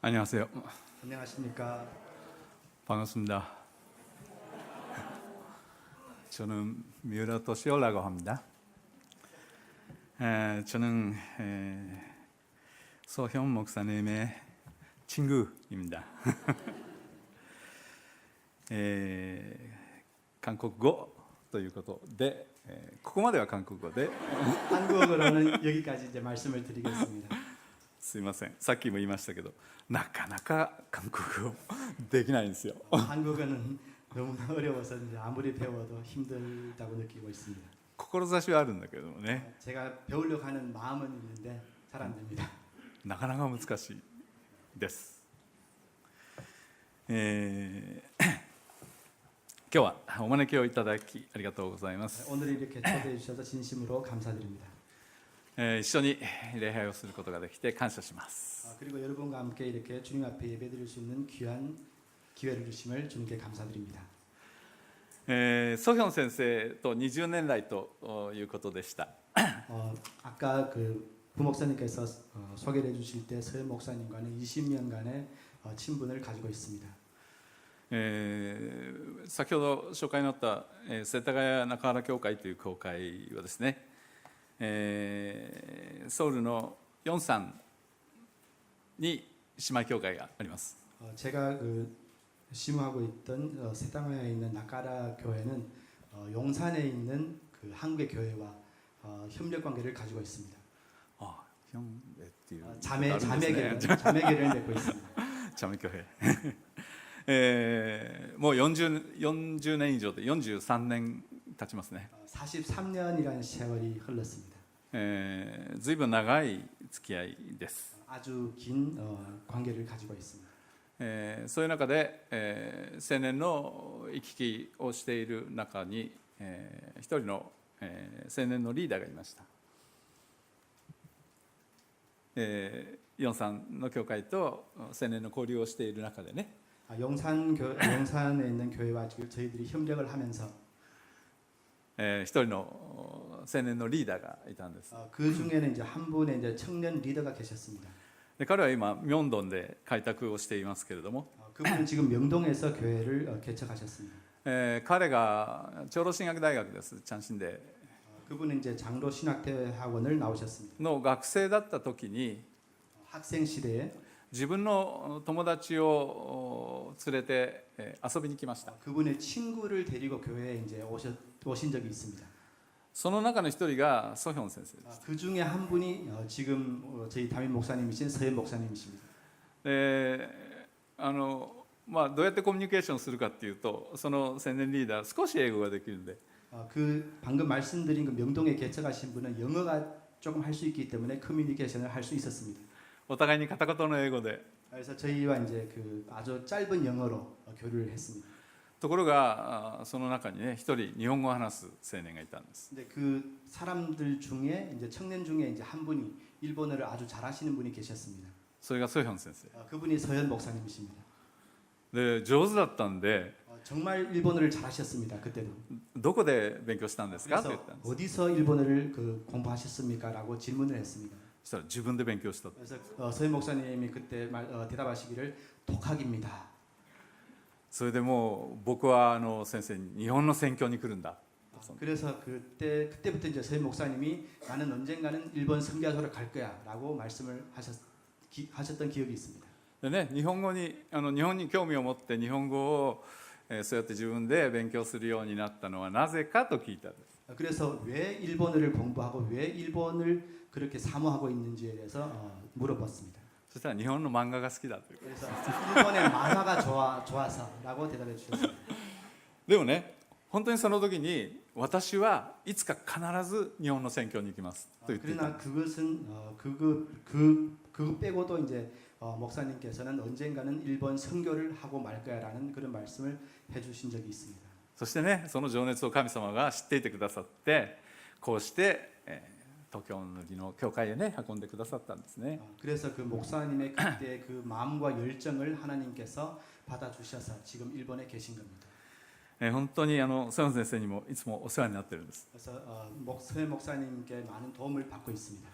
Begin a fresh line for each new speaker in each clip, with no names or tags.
안녕하세요.
안녕하십니까.
반갑습니다. 저는 미우라 토시오라고 합니다. 저는 소현 목사님의 친구입니다. 한국어 ということで、ここまでは韓国語で
한국어로는 여기까지 이제 말씀을 드리겠습니다.
すいません。さっきも言いましたけど、なかなか韓国語できないんですよ。
한국어는 너무나 어려워서 이제 아무리 배워도 힘들다고 느끼고 있습니다.
志はあるんだけどもね、
제가 배우려고 하는 마음은 있는데 잘 안 됩니다.
なかなか難しいです。今日はお招きをいただきありがとうございます。
오늘 이렇게 초대해 주셔서 진심으로 감사드립니다.
一緒に礼拝をすることができて感謝します。
그리고 여러분과 함께 이렇게 주님 앞에 예배드릴 수 있는 귀한 기회를 주심을 주님께 감사드립니다.
ソヒョン先生と20年来ということでした。
아까 그 부목사님께서 소개를 해주실 때 서현 목사님과는 20년간의 친분을 가지고 있습니다.
先ほど紹介になった世田谷中原教会という教会はですね、ソウルのヨンサンに姉妹教会があります。
제가 그 심호하고 있던 세당야에 있는 나카라 교회는 용산에 있는 그 한국의 교회와 협력 관계를 가지고 있습니다.
ヒョンベっていう
자매계를 맺고 있습니다.
チャメ教会もう40年以上で43年経ちますね。
43년이라는 세월이 흘렀습니다.
ずいぶん長い付き合いです。
아주 긴 관계를 가지고 있습니다.
そういう中で、青年の行き来をしている中に、一人の、青年のリーダーがいました。ヨンさんの教会と青年の交流をしている中でね、
용산에 있는 교회와 저희들이 협력을 하면서
一人の青年のリーダーがいたんです。
그 중에는 이제 한 분의 이제 청년 리더가 계셨습니다.
で彼は今明洞で開拓をしていますけれども、
그분은 지금 명동에서 교회를 개척하셨습니다.
彼が長老神学大学です。チャンシンで
그분은 이제 장로 신학대학원을 나오셨습니다.
の学生だった時に
학생 시대에
自分の友達を連れて遊びに来ました。
그분의 친구를 데리고 교회에 이제 오신 적이 있습니다.
その中の一人がソヒョン先生です。
그 중에 한 분이 지금 저희 담임 목사님이신 서현 목사님이십니다.
どうやってコミュニケーションするかっていうと、その青年リーダー少し英語ができるんで、
그 방금 말씀드린 그 명동에 개척하신 분은 영어가 조금 할 수 있기 때문에 커뮤니케이션을 할 수 있었습니다.
お互いに片言の英語で。
그래서 저희와 이제 그 아주 짧은 영어로 교류를 했습니다.
ところがその中にね、一人日本語を話す青年がいたんです。
근데 그 사람들 중에 이제 청년 중에 이제 한 분이 일본어를 아주 잘하시는 분이 계셨습니다.
それがソヒョン先生
그분이 서현 목사님이십니다.
で、上手だったんで、
정말 일본어를 잘하셨습니다. 그때도.
どこで勉強したんですかって言
그래서
ったんです。
어디서 일본어를 그 공부하셨습니까?라고 질문을 했습니다.
そしたら自分で勉強した。
그래서 서현 목사님이 그때 대답하시기를 독학입니다.
それでもう僕は先生に日本の宣教に来るんだ。
그래서 그때부터 이제 서현 목사님이 나는 언젠가는 일본 선교사로 갈 거야라고 말씀을 하셨던 기억이 있습니다.
でね、日本に興味を持って日本語を、そうやって自分で勉強するようになったのはなぜかと聞いたんです。
그래서 왜 일본어를 공부하고 왜 일본을 그렇게 사모하고 있는지에 대해서 물어봤습니다.
そしたら日本の漫画が好きだという。
그래서 일본의 만화가 좋아서라고 대답해 주셨습니다.
でもね、本当にその時に私はいつか必ず日本の宣教に行きますと言っていた。
그러나 그것은 그거 빼고도 이제 목사님께서는 언젠가는 일본 선교를 하고 말 거야라는 그런 말씀을 해주신 적이 있습니다.
そしてね、その情熱を神様が知っていてくださって、こうして、東京の教会へね運んでくださったんですね。
그래서 그 목사님의 그때 그 마음과 열정을 하나님께서 받아주셔서 지금 일본에 계신 겁니다.
本当にソヨン先生にもいつもお世話になってるんです。
그래서 서현 목사님께 많은 도움을 받고 있습니다.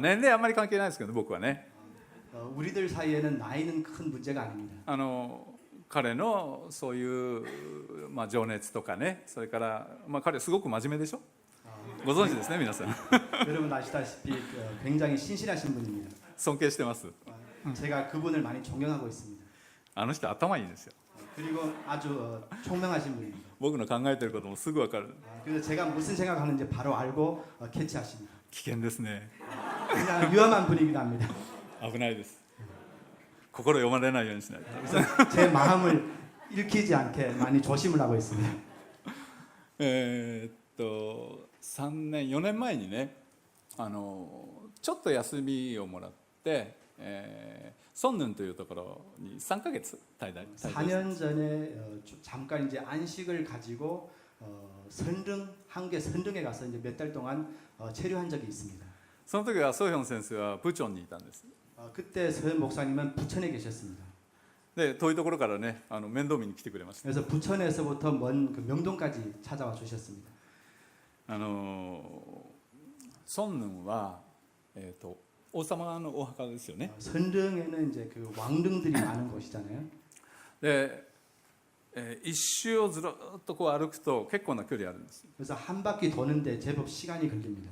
年齢あんまり関係ないですけど、僕はね。
우리들 사이에는 나이는 큰 문제가 아닙니다.
彼のそういう、情熱とかね、それから、彼すごく真面目でしょ。 ご存知ですね、皆さん。
여러분 아시다시피 굉장히 신실하신 분입니다.
尊敬してます。
제가 그분을 많이 존경하고 있습니다.
あの人頭いいんですよ。
그리고 아주 총명하신 분입니다.
僕の考えてることもすぐ分かる。
그래서 제가 무슨 생각하는지 바로 알고 캐치하십니다.
危険ですね。
그냥 위험한 분이기도 합니다.
危ないです。心読まれないようにしないと。
그래서 제 마음을 읽히지 않게 많이 조심을 하고 있습니다.
3年4年前にね、ちょっと休みをもらって、ソンヌンというところに3ヶ月滞在。
4년 전에 잠깐 이제 안식을 가지고 한국의 선릉에 가서 이제 몇 달 동안 체류한 적이 있습니다.
その時はソヒョン先生は部長にいたんです。
그때 서현 목사님은 부천에 계셨습니다.
で遠いところからね、面倒見に来てくれました。
그래서 부천에서부터 먼 그 명동까지 찾아와 주셨습니다.
ソンヌンは、王様のお墓ですよね。
선릉에는 이제 그 왕릉들이 많은 곳이잖아요.
で、一周をずっとこう歩くと結構な距離あるんです。
그래서 한 바퀴 도는데 제법 시간이 걸립니다.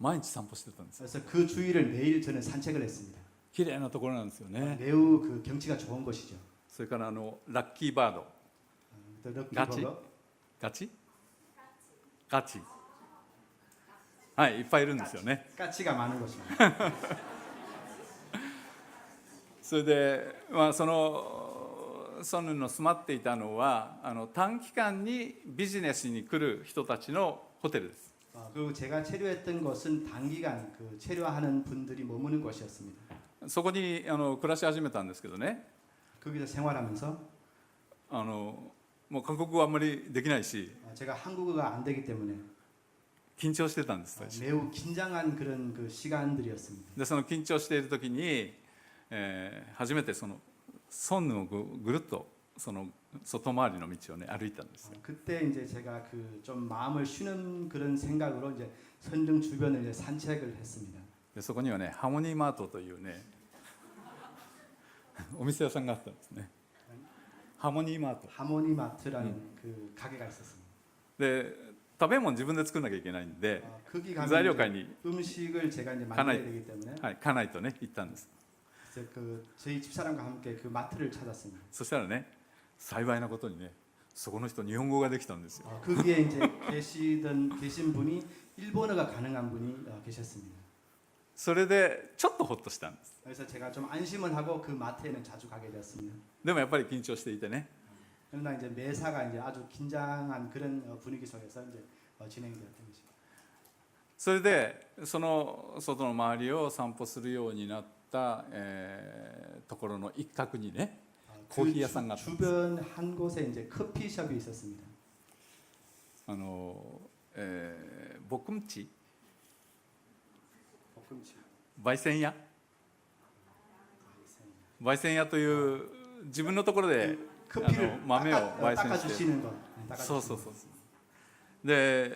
毎日散歩してたんです。
그래서 그 주위를 매일 저는 산책을 했습니다.
綺麗なところなんですよね。
매우 그 경치가 좋은 곳이죠.
それからラッキーバード、
또 럭키
가치?
버거.
ガチ？ガチ。はい、いっぱいいるんですよね。
까치가 많은 곳입니다.
それで、そのソンヌンの住まっていたのは短期間にビジネスに来る人たちのホテルです。
그리고 제가 체류했던 곳은 단기간 그 체류하는 분들이 머무는 곳이었습니다.
そこに暮らし始めたんですけどね、
거기서 생활하면서
もう韓国語あんまりできないし
제가 한국어가 안 되기 때문에
緊張してたんです。最初
매우 긴장한 그런 그 시간들이었습니다.
でその緊張している時に、初めてそのソンヌンをぐるっとその外回りの道をね歩いたんです。
그때 이제 제가 그 좀 마음을 쉬는 그런 생각으로 이제 선릉 주변을 이제 산책을 했습니다.
でそこにはねハモニーマートというねお店屋さんがあったんですね。ハモニーマート
하모니마트라는 그 가게가 있었습니다.
で食べ物自分で作らなきゃいけないんで、
거기
材料
가면
買いに、
음식을 제가 이제
가나이.
만들어야 되기 때문에
はい、家内とね行ったんです。
그래서 그 저희 집사람과 함께 그 마트를 찾았습니다.
そしたらね幸いなことにねそこの人日本語ができたんですよ。
거기에 이제 계신 분이 일본어가 가능한 분이 계셨습니다.
それでちょっとほっとしたんです。
그래서 제가 좀 안심을 하고 그 마트에는 자주 가게 되었습니다.
でもやっぱり緊張していてね、
그러나 이제 매사가 이제 아주 긴장한 그런 분위기 속에서 이제 진행이 되었던 것입니다.
それでその外の周りを散歩するようになった、ところの一角にね
그
고기屋さんがあったんです。
주변 한 곳에 이제 커피숍이 있었습니다.
ボクムチ
볶음집.
焙煎屋焙煎屋という自分のところで
커피를
豆を焙煎して
닦아주시는 거.
そうそうそうそうで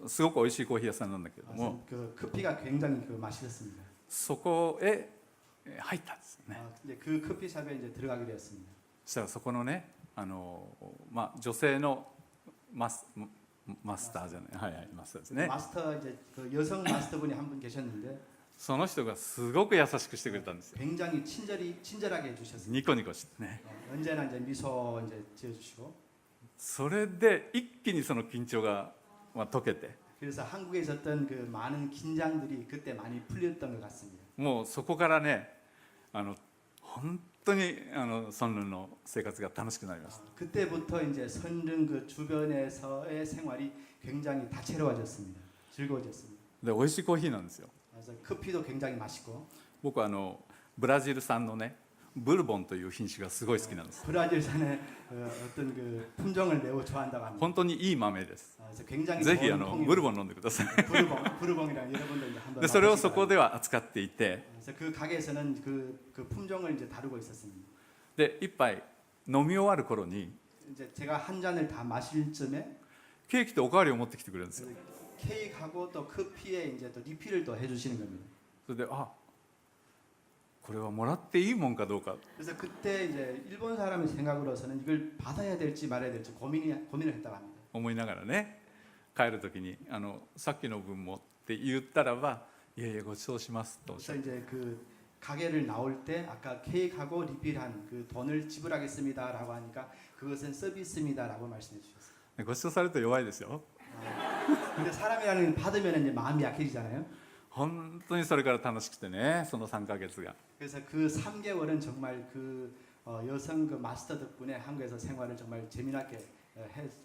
すごく美味しいコーヒー屋さんなんだけれども
그 커피가 굉장히 그 맛있었습니다.
そこへ入ったんですよね。
근데 그 커피숍에 이제 들어가게 되었습니다.
そしたらそこのね女性のマスターじゃない、はいはい、マスターですね。
마스터 이제 그 여성 마스터분이 한 분 계셨는데
その人がすごく優しくしてくれたんですよ。
굉장히 친절하게 해주셨습니다.
ニコニコしてね。
언제나 이제 미소 이제 지어주시고
それで一気にその緊張が解けて、
그래서 한국에 있었던 그 많은 긴장들이 그때 많이 풀렸던 것 같습니다.
もうそこからね本当にソンヌンの生活が楽しくなりました。
그때부터 이제 선릉 그 주변에서의 생활이 굉장히 다채로워졌습니다. 즐거워졌습니다.
で美味しいコーヒーなんですよ。
그래서 커피도 굉장히 맛있고
僕はブラジル産のねブルボンという品種がすごい好きなんです。
브라질산의 어떤 그 품종을 매우 좋아한다고 합니다.
本当にいい豆です。
그래서 굉장히
ぜひ
좋은
ブル
콩입니다.
ボン飲んでください。
부르봉이랑 여러분들 이제 한번
でそれをそ
맛보시기
こ
바랍니다.
では扱っていて、
그래서 그 가게에서는 그 품종을 이제 다루고 있었습니다.
で一杯飲み終わる頃に
이제 제가 한 잔을 다 마실 쯤에
ケーキとおかわりを持ってきてくれるんですよ。
케이크하고 또 커피에 이제 또 리필을 또 해주시는 겁니다.
それでこれはもらっていいもんかどうか
그래서 그때 이제 일본 사람의 생각으로서는 이걸 받아야 될지 말아야 될지 고민을 했다고 합니다.
思いながらね帰る時にさっきの分もって言ったらばいやいやご馳走しますとおっしゃ
그래서
る
이제 그 가게를 나올 때 아까 케이크하고 리필한 그 돈을 지불하겠습니다라고 하니까 그것은 서비스입니다라고 말씀해 주셨어요.
ご馳走されると弱いですよ
근데 사람이라는 게 받으면 이제 마음이 약해지잖아요.
本当にそれから楽しくてねその3ヶ月が
그래서 그 3개월은 정말 그 여성 그 마스터 덕분에 한국에서 생활을 정말 재미나게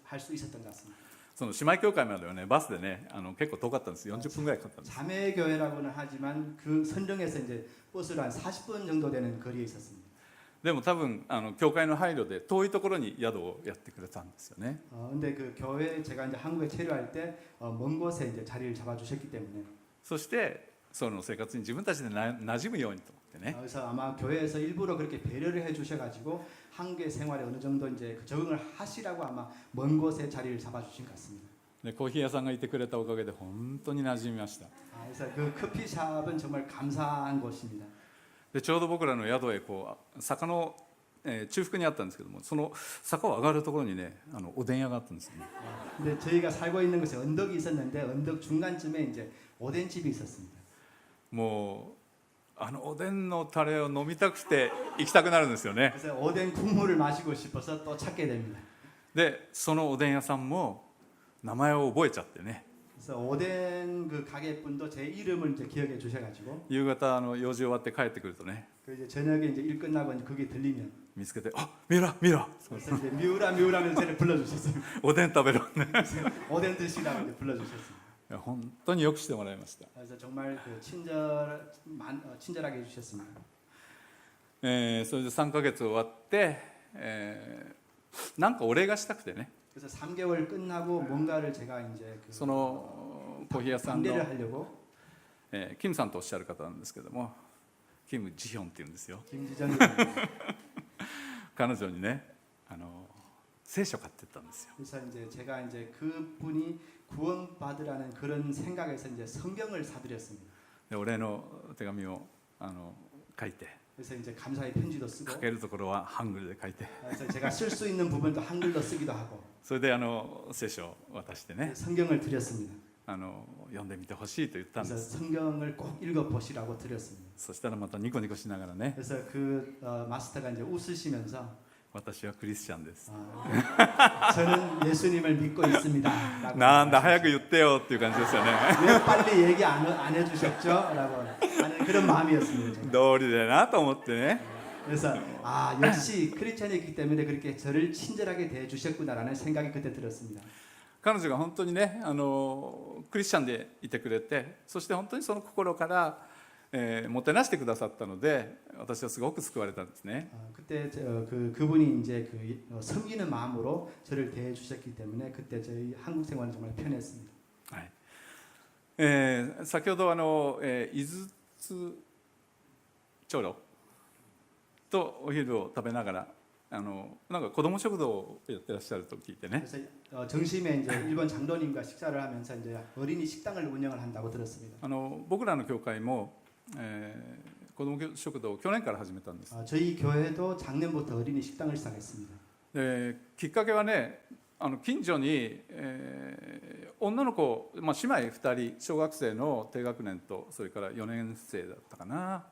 할 수 있었던 것 같습니다.
その姉妹教会まではねバスでね結構遠かったんです40分ぐらいかかったんです
자매 교회라고는 하지만 그 선정에서 이제 버스로 한 40분 정도 되는 거리에 있었습니다.
でも多分教会の配慮で遠いところに宿をやってくれたんですよね
근데 그 교회 제가 이제 한국에 체류할 때 먼 곳에 이제 자리를 잡아주셨기 때문에
そしてその生活に自分たちで馴染むようにと思ってね
그래서 아마 교회에서 일부러 그렇게 배려를 해주셔가지고 한국의 생활에 어느 정도 이제 그 적응을 하시라고 아마 먼 곳에 자리를 잡아주신 것 같습니다.
でコーヒー屋さんがいてくれたおかげで本当に馴染みました
그래서 그 커피숍은 정말 감사한 곳입니다.
でちょうど僕らの宿へ坂の、中腹にあったんですけどもその坂を上がるところにねおでん屋があったんですよね
근데 저희가 살고 있는 곳에 언덕이 있었는데 언덕 중간쯤에 이제 오뎅집이 있었습니다.
もうおでんのタレを飲みたくて行きたくなるんですよね
그래서 오뎅 국물을 마시고 싶어서 또 찾게 됩니다.
でそのおでん屋さんも名前を覚えちゃってね
그래서 오뎅 그 가게 분도 제 이름을 이제 기억해 주셔가지고
夕方用事終わって帰ってくるとね
그 이제 저녁에 이제 일 끝나고 이제 그게 들리면
見つけて「あミラミラ
그래서 이제 미우라면서 저를 불러주셨어요.
おでん食べろ」ね
오뎅 드시라고 이제 불러주셨습니다.
いや本当によくしてもらいました、
그래서 정말 그 친절하게 해주셨습니다.
それで3ヶ月終わって、なんかお礼がしたくてね
그래서 3개월 끝나고 뭔가를 제가 이제 그
そのコーヒー屋さんの
반대를 하려고
キムさんとおっしゃる方なんですけどもキム・ジヒョンっていうんですよ
김지정
彼女にね聖書買ってったんですよ
그래서 이제 제가 이제 그분이 구원받으라는 그런 생각에서 이제 성경을 사드렸습니다.
でお礼の手紙を書いて
그래서 이제 감사의 편지도 쓰고
書けるところはハングルで書いて
그래서 제가 쓸 수 있는 부분도 한글로 쓰기도 하고
それで聖書を渡してね
성경을 드렸습니다.
読んでみてほしいと言ったんで
그래서
す
성경을 꼭 읽어 보시라고 드렸습니다.
そしたらまたニコニコしながらね
그래서 그 마스터가 이제 웃으시면서
私はクリスチャンです
저는 예수님을 믿고 있습니다.
なんだ早く言ってよっていう感じですよね
왜 빨리 얘기 안 해주셨죠? 라고 하는 그런 마음이었습니다. 제가.
道理だなと思ってね
그래서 역시 크리스찬이기 때문에 그렇게 저를 친절하게 대해주셨구나라는 생각이 그때 들었습니다.
彼女が本当にねクリスチャンでいてくれてそして本当にその心から、もてなしてくださったので私はすごく救われたんですね
그때 그분이 이제 섬기는 마음으로 저를 대해주셨기 때문에 그때 저희 한국 생활은 정말 편했습니다.
はい先ほど井筒長老とお昼を食べながらなんか子ども食堂をやってらっしゃると聞いてね
그래서 정심에 이제 일본 장로님과 식사를 하면서 이제 어린이 식당을 운영을 한다고 들었습니다.
僕らの教会も、子ども食堂を去年から始めたんです
저희 교회도 작년부터 어린이 식당을 시작했습니다.
できっかけはね近所に、女の子、姉妹2人小学生の低学年とそれから4年生だったかな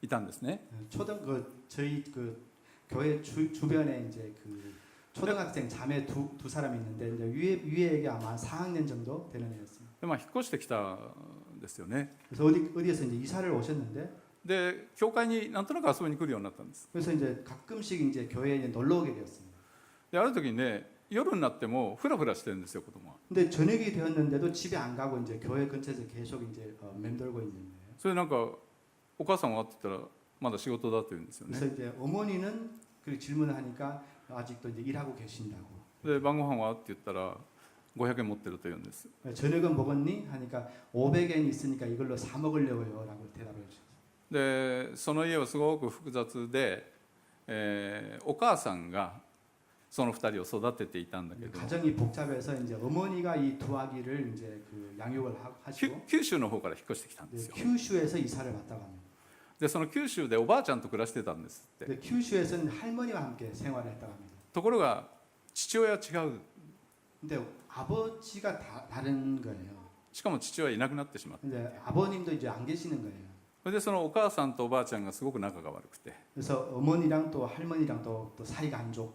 いたんですね
저희 교회 주변에 이제 초등학생 자매 두 사람이 있는데 이제 위에 애가 아마 4학년 정도 되는 애였습니다.
で、引っ越してきたんですよね
그래서 어디에서 이제 이사를 오셨는데
で教会になんとなく遊びに来るようになったんです
그래서 이제 가끔씩 이제 교회에 이제 놀러 오게 되었습니다.
である時にね夜になってもフラフラしてるんですよ子供は
근데 저녁이 되었는데도 집에 안 가고 이제 교회 근처에서 계속 이제 맴돌고 있는 거예요.
それなんかお母さんはって言ったらまだ仕事だと言うんですよね
그래서 이제 어머니는 그 질문을 하니까 아직도 이제 일하고 계신다고.
で晩ご飯はって言ったら500円持ってると言うんです
저녁은 먹었니? 하니까 500엔 있으니까 이걸로 사 먹으려고요라고 대답을 해주셨어요.
でその家はすごく複雑で、お母さんがその2人を育てていたんだけど
가정이 복잡해서 이제 어머니가 이 두 아기를 이제 그 양육을 하시고
九州の方から引っ越してきたんですよ
큐슈에서 이사를 왔다고 합니다.
でその九州でおばあちゃんと暮らしてたんですって。
근데 큐슈에서는 할머니와 함께 생활을 했다고 합니다.
ところが父親は違う。
근데 아버지가 다른 거예요.
しかも父親いなくなってしまった。
근데 아버님도 이제 안 계시는 거예요.
それでそのお母さんとおばあちゃんがすごく仲が悪くて、
그래서 어머니랑 또 할머니랑 또 사이가 안 좋고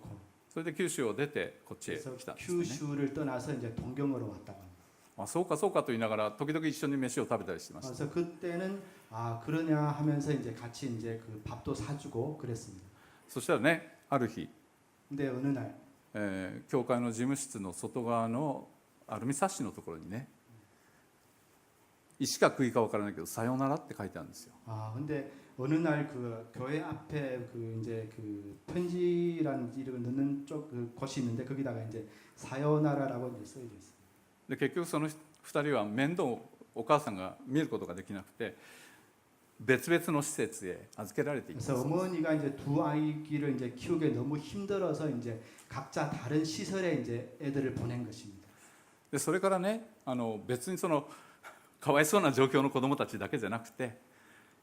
それで九州を出てこっちへ
그래서
来たんですね。
큐슈를 떠나서 이제 동경으로 왔다고 합니다.
あ、そうかそうかと言いながら時々一緒に飯を食べたりしてました。
그래서 그때는 아 그러냐 하면서 이제 같이 이제 그 밥도 사주고 그랬습니다.
そしたらね、ある日、
근데 어느 날
教会の事務室の外側のアルミサッシのところにね、石か杭か分からないけど「さよなら」って書いてあるんですよ。
아 근데 어느 날 그 교회 앞에 그 이제 그 편지라는 이름을 넣는 쪽 그 곳이 있는데 거기다가 이제 사요나라라고 이제 써져 있어요.
で結局その2人は面倒をお母さんが見ることができなくて別々の施設へ預けられています。
그래서 어머니가 이제 두 아이를 이제 키우기 너무 힘들어서 이제 각자 다른 시설에 이제 애들을 보낸 것입니다.
でそれからね、別にそのかわいそうな状況の子どもたちだけじゃなくて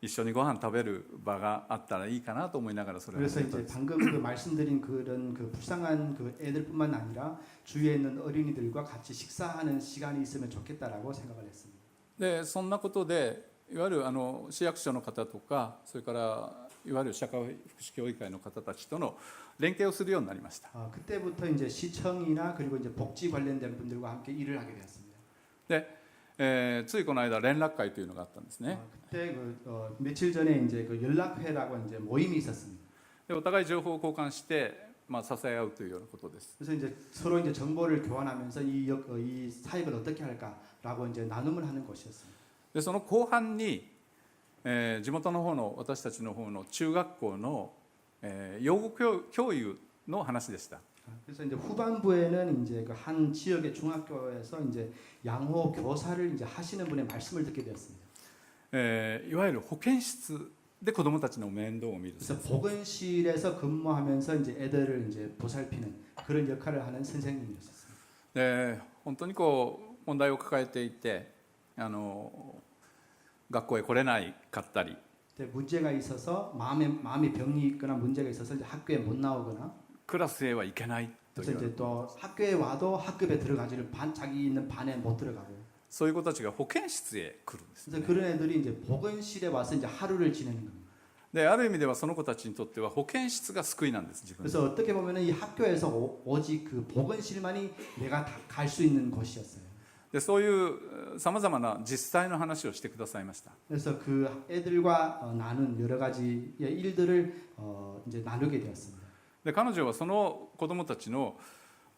一緒にご飯食べる場があったらいいかなと思いながらそれを
그래서
始めたん
이제
です。
방금 그 말씀드린 그런 그 불쌍한 그 애들뿐만 아니라 주위에 있는 어린이들과 같이 식사하는 시간이 있으면 좋겠다라고 생각을 했습니다.
でそんなことでいわゆる市役所の方とかそれからいわゆる社会福祉協議会の方たちとの連携をするようになりました。
그때부터 이제 시청이나 그리고 이제 복지 관련된 분들과 함께 일을 하게 되었습니다.
でついこの間連絡会というのがあったんですね。
그때 며칠 전에 이제 그 연락회라고 이제 모임이 있었습니다.
でお互い情報を交換して、支え合うというようなことです。
그래서 이제 서로 이제 정보를 교환하면서 이 사역을 어떻게 할까라고 이제 나눔을 하는 곳이었습니다.
でその後半に、地元の方の私たちの方の中学校の、養護教諭の話でした。
그래서 이제 후반부에는 이제 그 한 지역의 중학교에서 이제 양호 교사를 이제 하시는 분의 말씀을 듣게 되었습니다.
いわゆる保健室で子どもたちの面倒を見る。
그래서 보건실에서 근무하면서 이제 애들을 이제 보살피는 그런 역할을 하는 선생님이었습니다.
で本当にこう問題を抱えていて学校へ来れないかったり
문제가 있어서 마음에 병이 있거나 문제가 있어서 이제 학교에 못 나오거나
クラスへは行けないとい
그래서
う
이제 또 학교에 와도 학급에 들어가지를 자기 있는 반에 못 들어가고
そういう子たちが保健室へ来るんです、ね。
그래서 그런 애들이 이제 보건실에 와서 이제 하루를 지내는 겁니다.
である意味ではその子たちにとっては保健室が救いなんです。自分
그래서 어떻게 보면은 이 학교에서 오직 그 보건실만이 내가 갈 수 있는 곳이었어요.
でそういうさまざまな実際の話をしてくださいました。
그래서 그 애들과 나눈 여러 가지의 일들을 이제 나누게 되었습니다.
で彼女はその子どもたちの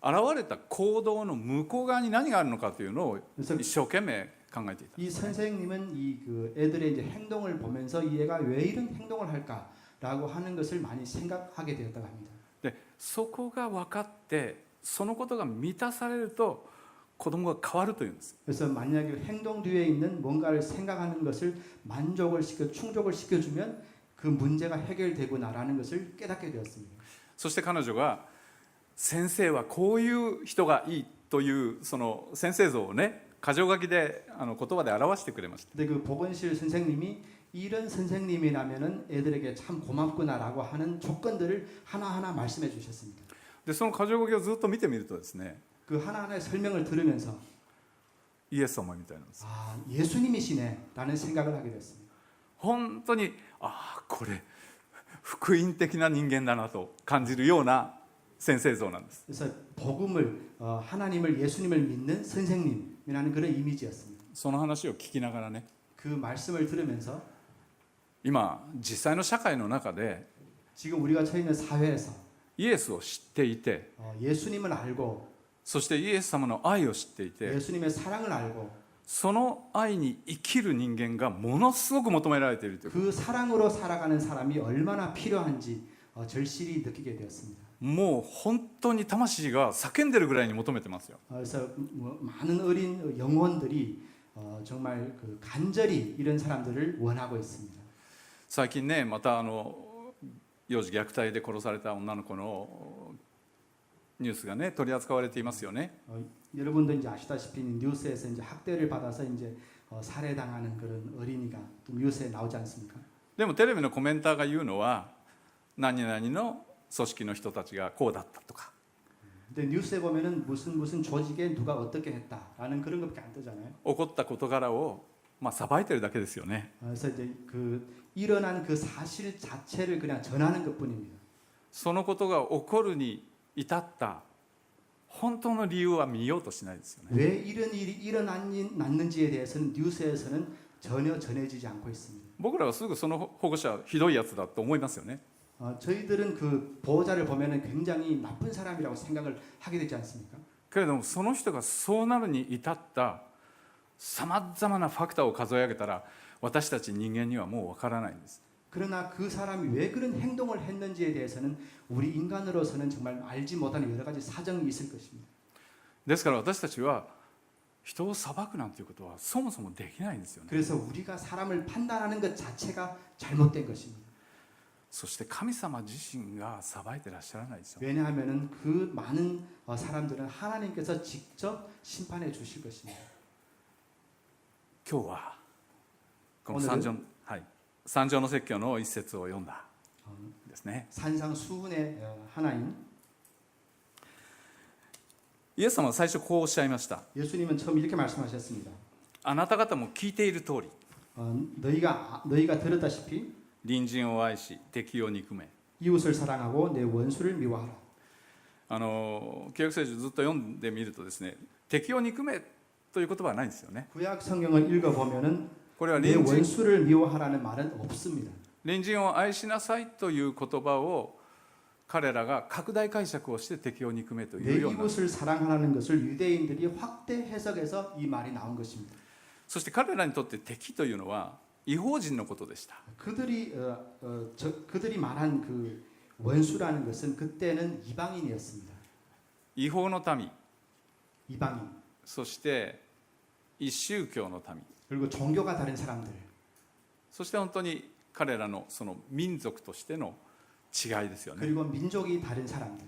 現れた行動の向こう側に何があるのかというのを一生懸命考えていた。
이 선생님은 이 그 애들의 이제 행동을 보면서 이 애가 왜 이런 행동을 할까라고 하는 것을 많이 생각하게 되었다고 합니다.
でそこが分かってそのことが満たされると子供が変わるというんです。
그래서 만약에 행동 뒤에 있는 뭔가를 생각하는 것을 만족을 충족을 시켜주면 그 문제가 해결되구나라는 것을 깨닫게 되었습니다.
そして彼女が先生はこういう人がいいというその先生像をね箇条書きで言葉で表してくれました。
근데 그 보건실 선생님이 이런 선생님이라면은 애들에게 참 고맙구나라고 하는 조건들을 하나하나 말씀해 주셨습니다.
でその箇条書きをずっと見てみるとですね
그 하나하나의 설명을 들으면서
イエス様みたいなんです。
아 예수님이시네라는 생각을 하게 됐습니다.
本当にこれ福音的な人間だなと感じるような先生像なんです。
그래서 복음을 하나님을 예수님을 믿는 선생님이라는 그런 이미지였습니다.
その話を聞きながらね
그 말씀을 들으면서
今実際の社会の中で
지금 우리가 처해 있는 사회에서
イエスを知っていて
예수님을 알고
そしてイエス様の愛を知っていて
예수님의 사랑을 알고
その愛に生きる人間がものすごく求められているという
그 사랑으로 살아가는 사람이 얼마나 필요한지 절실히 느끼게 되었습니다.
もう本当に魂が叫んでるぐらいに求めてますよ。
그래서 많은 어린 영혼들이 정말 그 간절히 이런 사람들을 원하고 있습니다.
最近ねまた幼児虐待で殺された女の子のニュースがね取り扱われていますよね。
여러분도 이제 아시다시피 뉴스에서 이제 학대를 받아서 이제 살해당하는 그런 어린이가 또 뉴스에 나오지 않습니까?
でもテレビのコメンターが言うのは何々の組織の人たちがこうだったとか
근데 뉴스에 보면은 무슨 조직에 누가 어떻게 했다라는 그런 것밖에 안 뜨잖아요.
起こった事柄を裁いてるだけですよね。
그래서 이제 그 일어난 그 사실 자체를 그냥 전하는 것뿐입니다.
そのことが起こるに至った本当の理由は見ようとしないですよね。
왜 이런 일이 일어났는지에 대해서는 뉴스에서는 전혀 전해지지 않고 있습니다.
僕らはすぐその保護者はひどいやつだと思いますよね。
저희들은 그 보호자를 보면은 굉장히 나쁜 사람이라고 생각을 하게 되지 않습니까?
けれどもその人がそうなるに至ったさまざまなファクターを数え上げたら私たち人間にはもうわからないんです。
그러나 그 사람이 왜 그런 행동을 했는지에 대해서는 우리 인간으로서는 정말 알지 못하는 여러 가지 사정이 있을 것입니다.
ですから私たちは人を裁くなんていうことはそもそもできないんですよね。
그래서 우리가 사람을 판단하는 것 자체가 잘못된 것입니다.
そして神様自身が裁いてらっしゃらないですよ。
왜냐하면은 그 많은 사람들은 하나님께서 직접 심판해 주실 것입니다.
今日はこの三条の説教の一節を読んだですね。
산상수훈의 하나인
イエス様は最初こうおっしゃいました。
예수님은 처음 이렇게 말씀하셨습니다.
あなた方も聞いている通り
너희가 들었다시피
隣人を愛し敵を憎め。
이웃을 사랑하고 내 원수를 미워하라.
旧約聖書ずっと読んでみるとですね、敵を憎めという言葉はないんですよね。
구약 성경을 읽어보면은
これは
내
隣人
원수를 미워하라는 말은 없습니다.
隣人を愛しなさいという言葉を彼らが拡大解釈をして敵を憎めと
내
いうような
이웃을 사랑하라는 것을 유대인들이 확대 해석해서 이 말이 나온 것입니다.
そして彼らにとって敵というのは異邦人のことでした。
그들이 말한 그 원수라는 것은 그때는 이방인이었습니다.
異邦の民、
이방인
そして異宗教の民、
그리고 종교가 다른 사람들
そして本当に彼らのその民族としての違いですよね。
그리고 민족이 다른 사람들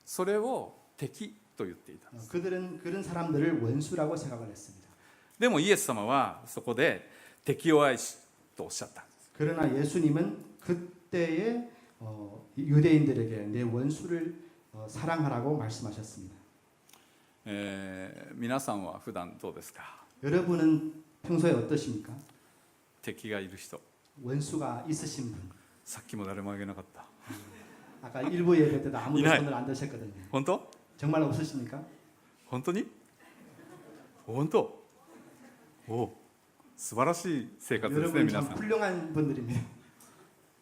それを敵と言っていたんです。
그들은 그런 사람들을 원수라고 생각을 했습니다.
でもイエス様はそこで敵を愛しとおっしゃったんです。
그러나 예수님은 그때의 유대인들에게 내 원수를 사랑하라고 말씀하셨습니다.
皆さんは普段どうですか？
여러분은 평소에 어떠십니까?
敵がいる人。
원수가 있으신 분.
さっきも誰も挙げなかった。
아까 일부 예배 때도 아무도
이날.
손을 안 드셨거든요.
本当？
정말 없으십니까?
本当に？本当？お、素晴らしい生活ですね
여러분
皆
참
さん。
훌륭한 분들입니다.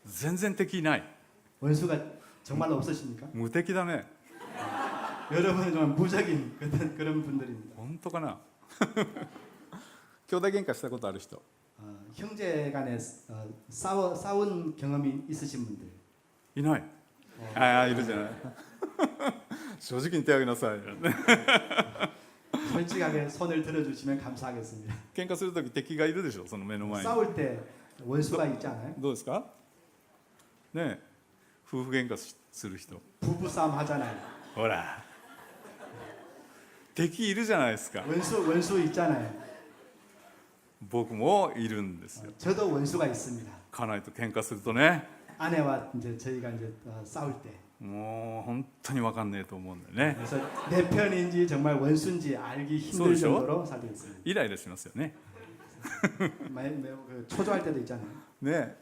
全然敵いない。
원수가 정말 없으십니까?
無敵だね。
여러분은 정말 무적인 그런 분들입니다.
本当かな？兄弟喧嘩したことある人？
형제간에 싸운 경험이 있으신 분들.
いない。ああ、いるじゃない。正直に手を挙げなさい。
솔직하게 손을 들어주시면 감사하겠습니다.
喧嘩するとき敵がいるでしょ、その目の前に。
싸울 때 원수가 있지 않아요?
どうですか？ねえ、夫婦喧嘩する人。
부부 싸움 하잖아요.
ほら、敵いるじゃないですか。
원수 있잖아요.
僕もいるんですよ。
저도 원수가 있습니다.
家内と喧嘩するとね、
아내와 이제 저희가 이제 싸울 때.
もう本当に分かんねえと思うんだよね。
그래서 내 편인지 정말 원수인지 알기 힘들
소리죠?
정도로 살고 있습니다.
イライラしますよね。
매우 초조할 때도 있잖아요.
ね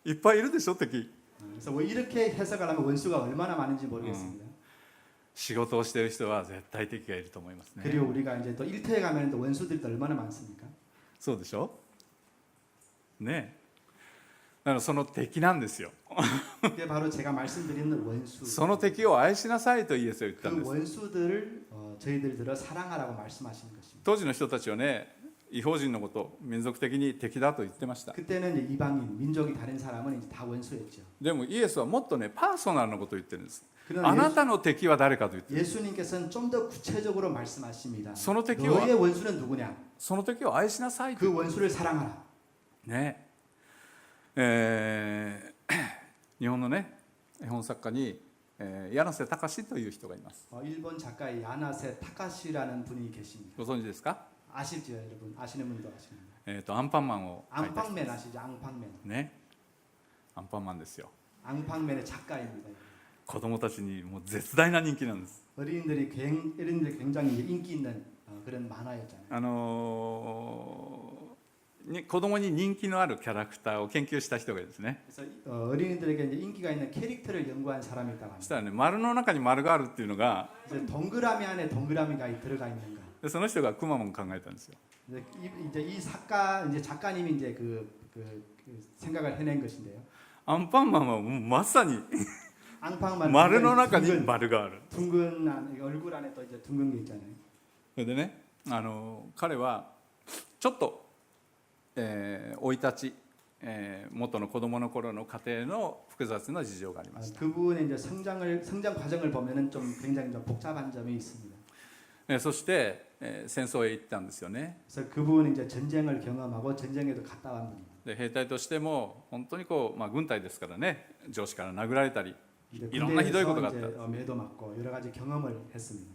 え、いっぱいいるでしょ敵。
그래서 뭐 이렇게 해석을 하면 원수가 얼마나 많은지 모르겠습니다.
仕事をしている人は絶対敵がいると思いますね。
그리고 우리가 이제 또 일터에 가면 또 원수들이 또 얼마나 많습니까?
そうでしょ。ねえ。だからその敵なんですよ。
그게 바로 제가 말씀드리는 원수.
その敵を愛しなさいとイエスは言ったん
그
です。
원수들을 저희들들어 사랑하라고 말씀하시는 것입니다.
当時の人たちはね、異邦人のこと民族的に敵だと言ってました。
그때는 이제 이방인, 민족이 다른 사람은 이제 다 원수였죠.
でもイエスはもっとねパーソナルなことを言ってるんです。
그러나
あなたの敵は誰かと言ってる。
예수님께서는 좀 더 구체적으로 말씀하십니다.
その敵は
너의 원수는 누구냐?
その敵を愛しなさいと。
그 원수를 사랑하라.
ね、日本のね絵本作家に、柳瀬隆という人がいます。
일본 작가의 야나세 타카시라는 분이 계십니다.
ご存知ですか？
아시죠, 여러분? 아시는 분도 아십니다.
アンパンマンを描いた人
앙팡맨 아시죠? 앙팡맨.
ね。アンパンマンですよ。
앙팡맨의 작가입니다.
子供たちにもう絶大な人気なんです。
어린이들이 굉장히 이제 인기 있는 그런 만화였잖아요.
子供に人気のあるキャラクターを研究した人がですね。
그래서 어린이들에게 이제 인기가 있는 캐릭터를 연구한 사람이 있다고
そし
합니다.
たらね、丸の中に丸があるっていうのが、
이제 동그라미 안에 동그라미가 들어가 있는가.
でその人がくまモン考えたんですよ。
이제 이 작가님이 이제 그 생각을 해낸 것인데요.
アンパンマンはもうまさに
앙팡만
丸の中に丸がある。
둥근 얼굴 안에 또 이제 둥근 게 있잖아요.
それでね、彼はちょっと生い立ち、元の子供の頃の家庭の複雑な事情がありました。
그분의 이제 성장 과정을 보면은 좀 굉장히 좀 복잡한 점이 있습니다.
そして、戦争へ行ったんですよね。
그래서 그분은 이제 전쟁을 경험하고 전쟁에도 갔다 온 분입니다.
で兵隊としても本当にこう、軍隊ですからね、上司から殴られたり
이제
이런ひどいことがあっ
군대에서
た。
이제 매도 맞고 여러 가지 경험을 했습니다.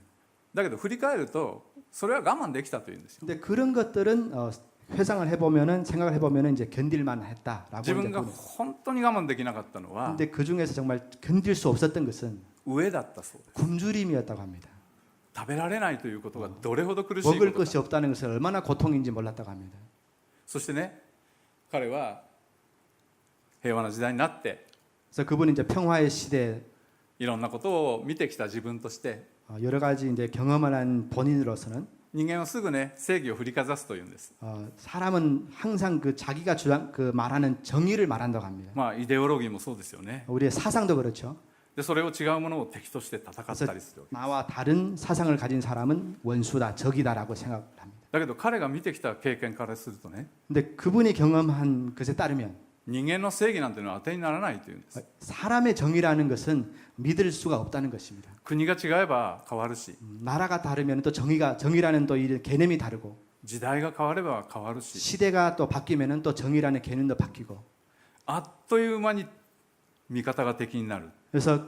だけど振り返るとそれは我慢できたというんですよ。
근데 그런 것들은 회상을 해보면은 생각을 해보면은 이제 견딜만 했다라고
自
이제
分が
보는.
本当に我慢できなかったのは
근데 그 중에서 정말 견딜 수 없었던 것은
上だったそうです。
굶주림이었다고 합니다.
食べられないということがどれほど苦しいこ
먹을
とか。
것이 없다는 것을 얼마나 고통인지 몰랐다고 합니다.
そしてね、彼は平和な時代になって
그래서 그분은 이제 평화의 시대에
いろんなことを見てきた自分として、
여러 가지 이제 경험을 한 본인으로서는
人間はすぐね正義を振りかざすというんです。
사람은 항상 그 자기가 말하는 정의를 말한다고 합니다.
イデオロギーもそうですよね。
우리의 사상도 그렇죠.
でそれを違うものを敵として戦ったりするわけ。
나와 다른 사상을 가진 사람은 원수다, 적이다라고 생각을 합니다.
だけど彼が見てきた経験からするとね、
근데 그분이 경험한 것에 따르면
人間の正義なんていうのは当てにならないというんです。
사람의 정의라는 것은 믿을 수가 없다는 것입니다.
国が違えば変わるし、
나라가 다르면 또 정의라는 또 이 개념이 다르고
時代が変われば変わるし、
시대가 또 바뀌면은 또 정의라는 개념도 바뀌고
あっという間に味方が敵になる。
그래서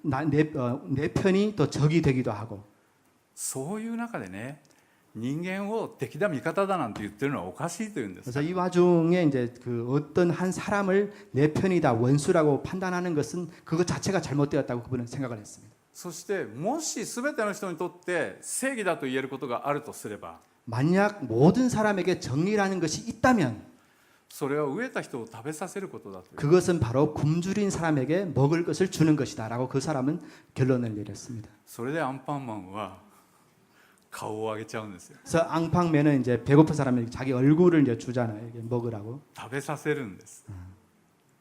내 편이 또 적이 되기도 하고
そういう中でね、人間を敵だ味方だなんて言ってるのはおかしいというんです。
그래서 이 와중에 이제 그 어떤 한 사람을 내 편이다 원수라고 판단하는 것은 그것 자체가 잘못되었다고 그분은 생각을 했습니다.
そしてもし全ての人にとって正義だと言えることがあるとすれば、
만약 모든 사람에게 정의라는 것이 있다면
それは飢えた人を食べさせることだという。
그것은 바로 굶주린 사람에게 먹을 것을 주는 것이다라고 그 사람은 결론을 내렸습니다.
それでアンパンマンは顔を上げちゃうんですよ。
그래서 앙팡맨은 이제 배고픈 사람에게 자기 얼굴을 이제 주잖아요. 이게 먹으라고.
食べさせるんです。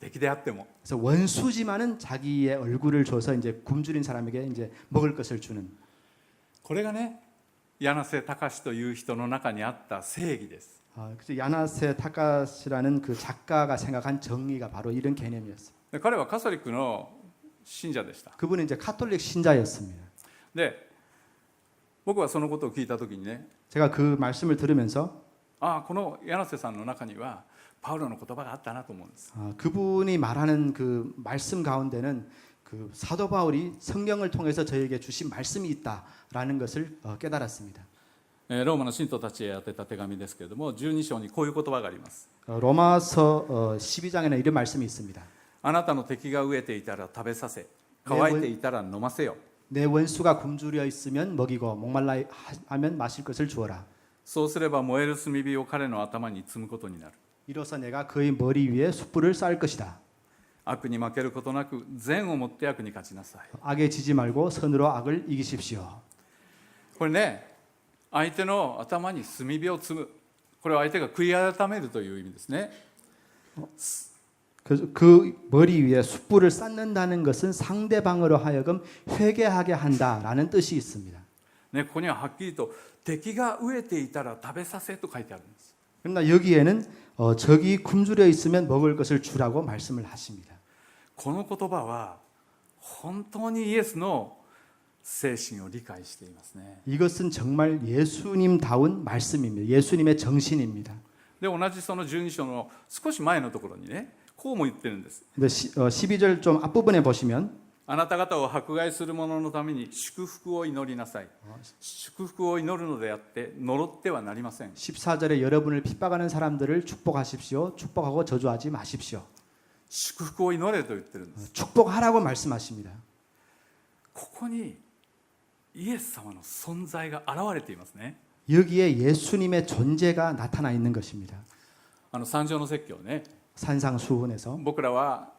敵であっても。
그래서 원수지만은 자기의 얼굴을 줘서 이제 굶주린 사람에게 이제 먹을 것을 주는.
これがね、柳瀬隆という人の中にあった正義です。
그래서 야나세 타카시라는 그 작가가 생각한 정의가 바로 이런 개념이었어요.
で彼はカトリックの信者でした。
그분은 이제 카톨릭 신자였습니다.
で、僕はそのことを聞いたときにね、
제가 그 말씀을 들으면서
この柳瀬さんの中にはパウロの言葉があったなと思うんです。
그분이 말하는 그 말씀 가운데는 그 사도 바울이 성경을 통해서 저에게 주신 말씀이 있다라는 것을 깨달았습니다.
ローマの信徒たちへ宛てた手紙ですけれども、12章にこういう言葉があります。
로마서 12장에는 이런 말씀이 있습니다.
あなたの敵が飢えていたら食べさせ、乾いていたら飲ませよ。
내 원수가 굶주려 있으면 먹이고 목말라 하면 마실 것을 주어라.
そうすれば燃える炭火を彼の頭に積むことになる。
이로써 내가 그의 머리 위에 숯불을 쌓을 것이다.
悪に負けることなく善をもって悪に勝ちなさい。
악에 지지 말고 선으로 악을 이기십시오.
これね、相手の頭に炭火を積む、これは相手が悔い改めるという意味ですね。
그 머리 위에 숯불을 쌓는다는 것은 상대방으로 하여금 회개하게 한다라는 뜻이 있습니다.
ね、ここにははっきりと敵が飢えていたら食べさせと書いてあるんです。
그러나 여기에는 적이 굶주려 있으면 먹을 것을 주라고 말씀을 하십니다.
この言葉は本当にイエスの精神を理解していますね。
이것은 정말 예수님다운 말씀입니다. 예수님의 정신입니다.
で同じその12章の少し前のところにね、こうも言ってるんです。
근데 12절 좀 앞부분에 보시면
あなた方を迫害する者のために祝福を祈りなさい。祝福を祈るのであって呪ってはなりません。
14절에 여러분을 핍박하는 사람들을 축복하십시오. 축복하고 저주하지 마십시오.
祝福を祈れと言ってるんです。
축복하라고 말씀하십니다.
ここにイエス様の存在が現れていますね。
여기에 예수님의 존재가 나타나 있는 것입니다.
三条の説教ね、
산상수훈에서
僕らは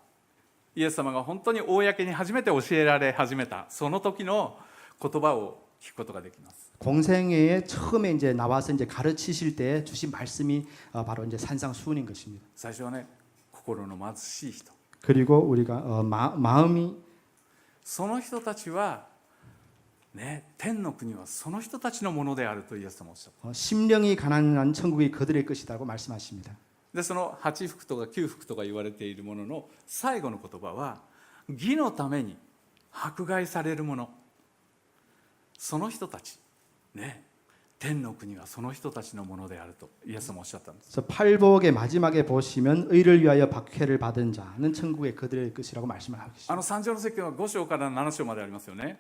イエス様が本当に公に初めて教えられ始めたその時の言葉を聞くことができます。
공생애에 처음에 이제 나와서 이제 가르치실 때 주신 말씀이 바로 이제 산상수훈인 것입니다.
最初はね、心の貧しい人、
그리고 우리가 마음이
その人たちはね、天の国はその人たちのものであるとイエス様おっしゃった。
심령이 가난한 천국이 그들의 것이라고 말씀하십니다.
でその8福とか9福とか言われているものの最後の言葉は、義のために迫害される者、その人たちね、天の国はその人たちのものであるとイエス様おっしゃったんです。
그래서 팔복의 마지막에 보시면 의를 위하여 박해를 받은 자는 천국의 그들의 것이라고 말씀을 하고 계십니다.
三条の説教は5章から7章までありますよね。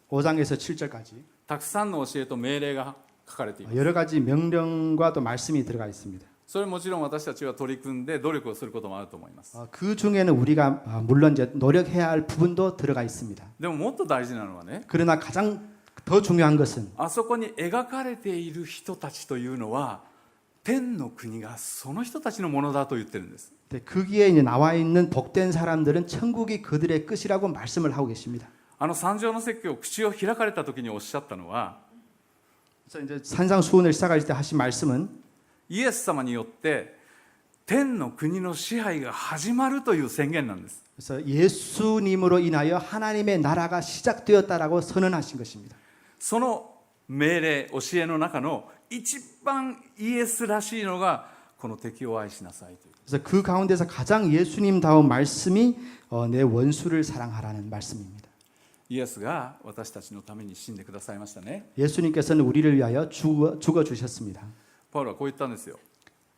5장에서 7절까지
たくさんの教えと命令が書かれています。
여러 가지 명령과 또 말씀이 들어가 있습니다.
それもちろん私たちは取り組んで努力をすることもあると思います。
그 중에는 우리가 물론 이제 노력해야 할 부분도 들어가 있습니다.
でももっと大事なのはね、
그러나 가장 더 중요한 것은
あそこに描かれている人たちというのは天の国がその人たちのものだと言ってるんです。
거기에 이제 나와 있는 복된 사람들은 천국이 그들의 것이라고 말씀을 하고 계십니다.
三条の説教口を開かれた時におっしゃったのは、
그래서 이제 산상수훈을 시작할 때 하신 말씀은
イエス様によって天の国の支配が始まるという宣言なんです。
그래서 예수님으로 인하여 하나님의 나라가 시작되었다라고 선언하신 것입니다.
その命令教えの中の一番イエスらしいのがこの敵を愛しなさいという。
그래서 그 가운데서 가장 예수님다운 말씀이 내 원수를 사랑하라는 말씀입니다.
イエスが私たちのために死んでくださいましたね。
예수님께서는 우리를 위하여 죽어 주셨습니다.
パウロはこう言ったんですよ。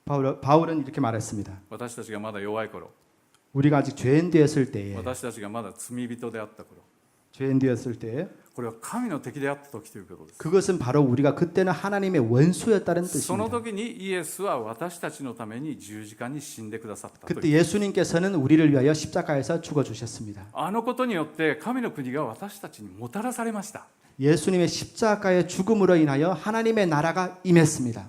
바울은 이렇게 말했습니다.
私たちがまだ弱い頃、
우리가 아직 죄인 되었을 때에
私たちがまだ罪人であった頃、
죄인 되었을 때에
これは神の敵であった時ということです。
그것은 바로 우리가 그때는 하나님의 원수였다는
その
뜻입니다.
時にイエスは私たちのために十字架に死んでくださったという。
그때 예수님께서는 우리를 위하여 십자가에서 죽어 주셨습니다.
あのことによって神の国が私たちにもたらされました。
예수님의 십자가의 죽음으로 인하여 하나님의 나라가 임했습니다.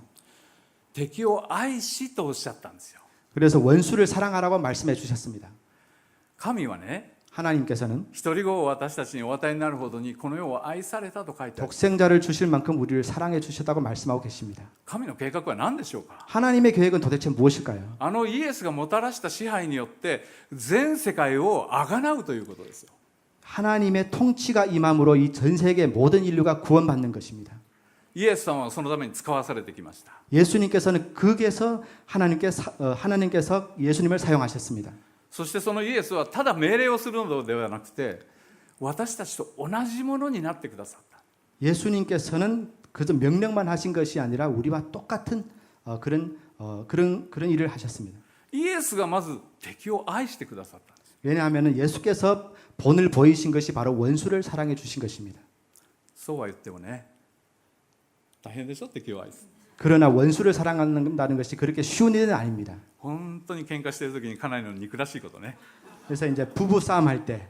敵を愛しとおっしゃったんですよ。
그래서 원수를 사랑하라고 말씀해 주셨습니다.
神はね、
하나님께서는
一人子を私たちにお与えになるほどにこの世を愛されたと書いてある。
독생자를 주실 만큼 우리를 사랑해 주셨다고 말씀하고 계십니다.
神の計画は何でしょうか。
하나님의 계획은 도대체 무엇일까요?
あのイエスがもたらした支配によって全世界をあがなうということですよ。
하나님의 통치가 임함으로 이 전 세계 모든 인류가 구원받는 것입니다.
イエス様はそのために使わされてきました。
예수님께서는 거기에서 하나님께서 예수님을 사용하셨습니다.
そしてそのイエスはただ命令をするのではなくて私たちと同じものになってくださった。
예수님께서는 그저 명령만 하신 것이 아니라 우리와 똑같은 그런 일을 하셨습니다.
イエスがまず敵を愛してくださったんです。
왜냐하면 예수께서 본을 보이신 것이 바로 원수를 사랑해 주신 것입니다.
そうは言ってもね、大変でしょ、敵を愛す。
그러나 원수를 사랑한다는 것이 그렇게 쉬운 일은 아닙니다.
本当に喧嘩している時にかなりの憎らしいことね。
그래서 이제 부부 싸움 할 때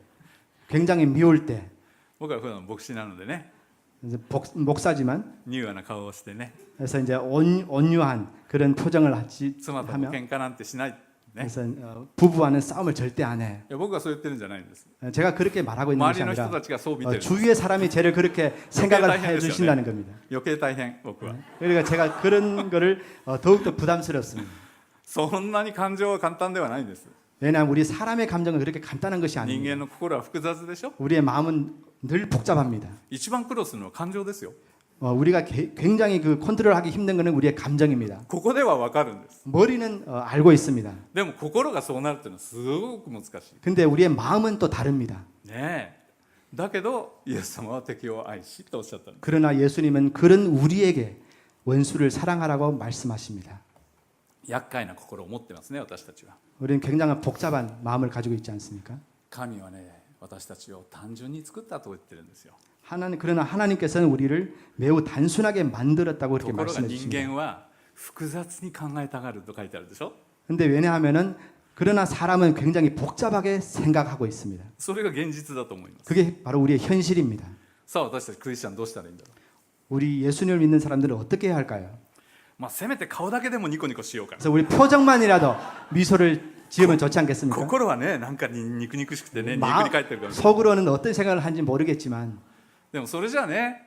굉장히 미울 때
僕は普段牧師なのでね、
이제 목사지만
柔和な顔をしてね、
그래서 이제 온유한 그런 표정을
妻とも
하며
喧嘩なんてしないね。
그래서 부부와는 싸움을 절대 안 해.
いや僕がそう言ってるんじゃないんです。
제가 그렇게 말하고 있는
周
것이
りの人
아니라
たちがそう見てるんです。
주위의 사람이 쟤를 그렇게 생각을 해 주신다는 겁니다.
余計大変僕は。
그러니까 제가 그런 거를 더욱더 부담스럽습니다.
そんなに感情は簡単ではないんです。
왜냐하면 우리 사람의 감정은 그렇게 간단한 것이
人
아닙니다.
間の心は複雑でしょ。
우리의 마음은 늘 복잡합니다.
一番苦労するのは感情ですよ。
우리가 굉장히 그 컨트롤하기 힘든 것은 우리의 감정입니다.
ここでは分かるんです。
머리는 알고 있습니다.
でも心がそうなるっていうのはすごく難しい。
근데 우리의 마음은 또 다릅니다.
ねえ。だけどイエス様は敵を愛しとおっしゃったんです。
그러나 예수님은 그런 우리에게 원수를 사랑하라고 말씀하십니다.
厄介な心を持ってますね、私たちは。
우리는 굉장히 복잡한 마음을 가지고 있지 않습니까?
神はね、私たちを単純に作ったと言ってるんですよ。
그러나 하나님께서는 우리를 매우 단순하게 만들었다고
と
그렇게
ころが
말씀해
人
주십니다.
間は複雑に考えたがると書いてあるでしょ。
근데 왜냐하면은 그러나 사람은 굉장히 복잡하게 생각하고 있습니다.
それが現実だと思います。
그게 바로 우리의 현실입니다.
さあ私たちクリスチャンどうしたらいいんだろ
우리 예수님을 믿는 사람들은 어떻게 해야 할까요?
う。まあせめて顔だけでもニコニコしようかな。
그래서 우리 표정만이라도 미소를 지으면 좋지 않겠습니까?
心はねなんかに肉々しくてね肉
마음,
に返ってるから。
속으로는 어떤 생각을 하는지 모르겠지만
でもそれじゃあね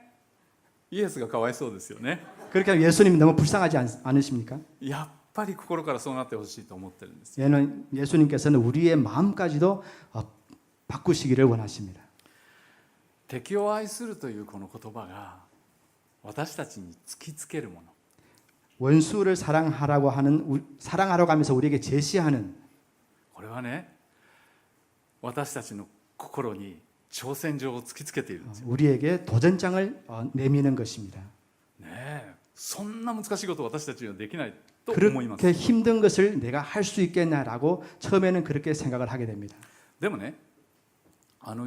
イエスがかわいそうですよね。
그렇게 하면 예수님이 너무 불쌍하지 않으십니까?
やっぱり心からそうなってほしいと思ってるんですよ。
얘는 예수님께서는 우리의 마음까지도 바꾸시기를 원하십니다.
敵を愛するというこの言葉が私たちに突きつけるもの。
원수를 사랑하라고 하는 사랑하라고 하면서 우리에게 제시하는
これはね私たちの心に挑戦状を突きつけているんですよ。
우리에게 도전장을 내미는 것입니다.
ねえそんな難しいことを私たちにはできないと思います。
그렇게 힘든 것을 내가 할 수 있겠나라고 처음에는 그렇게 생각을 하게 됩니다.
でもね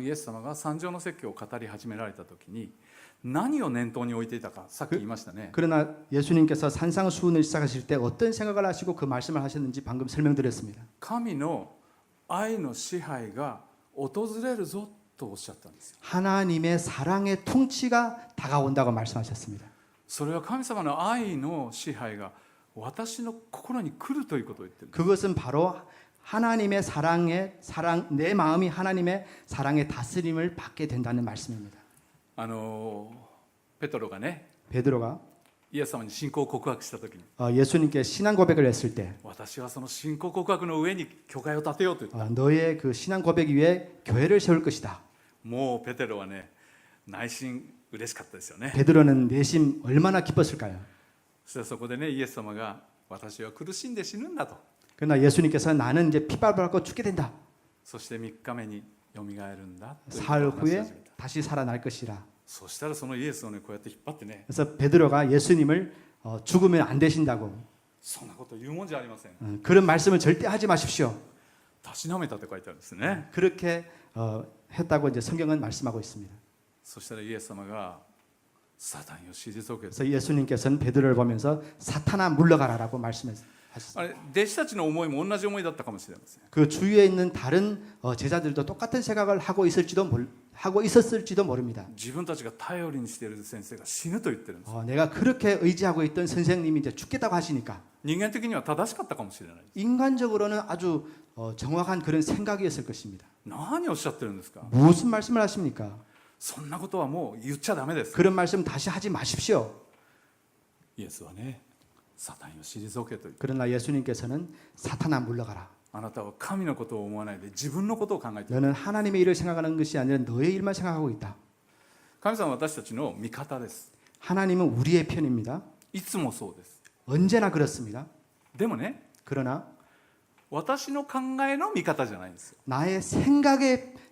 イエス様が三条の説教を語り始められた時に何を念頭に置いていたかさっき言いましたね。
그러나 예수님께서 산상수훈을 시작하실 때 어떤 생각을 하시고 그 말씀을 하셨는지 방금 설명드렸습니다.
神の愛の支配が訪れるぞとおっしゃったんですよ。
하나님의 사랑의 통치가 다가온다고 말씀하셨습니다.
それは神様の愛の支配が私の心に来るということを言ってるんです。
그것은 바로 하나님의 내 마음이 하나님의 사랑의 다스림을 받게 된다는 말씀입니다.
ペトロがね
베드로가
イエス様に信仰を告白した時に
예수님께 신앙 고백을 했을 때
私はその信仰告白の上に教会を建てようと言った。
너의 그 신앙 고백 위에 교회를 세울 것이다.
もうペテロはね内心嬉しかったですよね。
베드로는 내심 얼마나 기뻤을까요?
そしてそこでねイエス様が私は苦しんで死ぬんだと。
그러나 예수님께서 나는 이제 핏발받고 죽게 된다.
そして3日目によみがえるんだということを
사흘
話し
후에
始めた。
다시 살아날 것이라.
そしたらそのイエスをねこうやって引っ張ってね
그래서 베드로가 예수님을 죽으면 안 되신다고
そんなこと言うもんじゃありません。
그런 말씀을 절대 하지 마십시오.
たしなめたって書いてあるんですね。
그렇게 했다고 이제 성경은 말씀하고 있습니다.
そしたらイエス様がサタンを退けて
그래서 예수님께서는 베드로를 보면서 사탄아 물러가라라고 말씀하셨습니다.
あれ弟子たちの思いも同じ思いだったかもしれません。
그 주위에 있는 다른 제자들도 똑같은 생각을 하고 있었을지도 모릅니다.
自分たちが頼りにしている先生が死ぬと言ってるんです。
내가 그렇게 의지하고 있던 선생님이 이제 죽겠다고 하시니까
人間的には正しかったかもしれない。
인간적으로는 아주 정확한 그런 생각이었을 것입니다.
何をおっしゃってるんですか。
무슨 말씀을 하십니까?
そんなことはもう言っちゃダメです。
그런 말씀 다시 하지 마십시오.
イエスはねサタンを退けと言って、
그러나 예수님께서는 사탄아 물러가라.
あなたは神のことを思わないで自分のことを考えている。
너는 하나님의 일을 생각하는 것이 아니라 너의 일만 생각하고 있다.
神様は私たちの味方です。
하나님은 우리의 편입니다.
いつもそうです。
언제나 그렇습니다.
でもね
그러나
私の考えの味方じゃないんですよ。
나의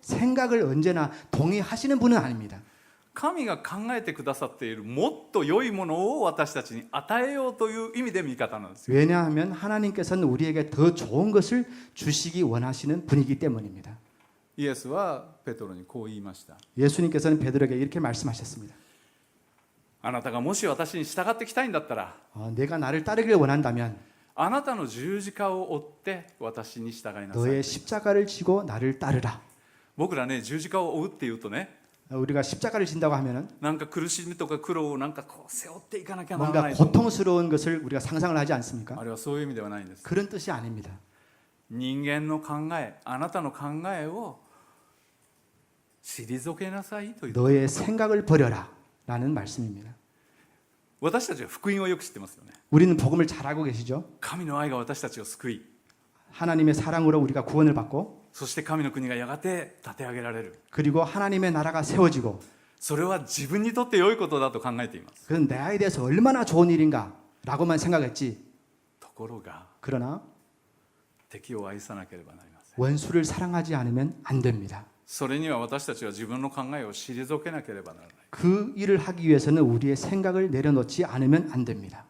생각을 언제나 동의하시는 분은 아닙니다.
神が考えてくださっているもっと良いものを私たちに与えようという意味で味方なんですよ。
왜냐하면 하나님께서는 우리에게 더 좋은 것을 주시기 원하시는 분이기 때문입니다.
イエスはペトロにこう言いました。
예수님께서는 베드로에게 이렇게 말씀하셨습니다.
あなたがもし私に従ってきたいんだったら
내가 나를 따르기를 원한다면
あなたの十字架を追って私に従いなさい。
너의 십자가를 지고 나를 따르라.
僕らね十字架を追うっていうとね
우리가 십자가를 진다고 하면은
なんか苦しみとか苦労をなんかこう背負っていかなきゃなら
뭔가
ないと思う。
고통스러운 것을 우리가 상상을 하지 않습니까?
あれはそういう意味ではないんです。
그런 뜻이 아닙니다.
人間の考えあなたの考えを退けなさいという。
너의 생각을 버려라 라는 말씀입니다.
私たちは福音をよく知ってますよね。
우리는 복음을 잘 알고 계시죠?
神の愛が私たちを救い
하나님의 사랑으로 우리가 구원을 받고
そして神の国がやがて立て上げられる。
그리고 하나님의 나라가 세워지고
それは自分にとって良いことだと考えています。
그건 내에 대해서 얼마나 좋은 일인가 라고만 생각했지.
ところが
그러나
敵を愛さなければなりません。
원수를 사랑하지 않으면 안 됩니다.
それには私たちは自分の考えを退けなければならない。
그 일을 하기 위해서는 우리의 생각을 내려놓지 않으면 안 됩니다.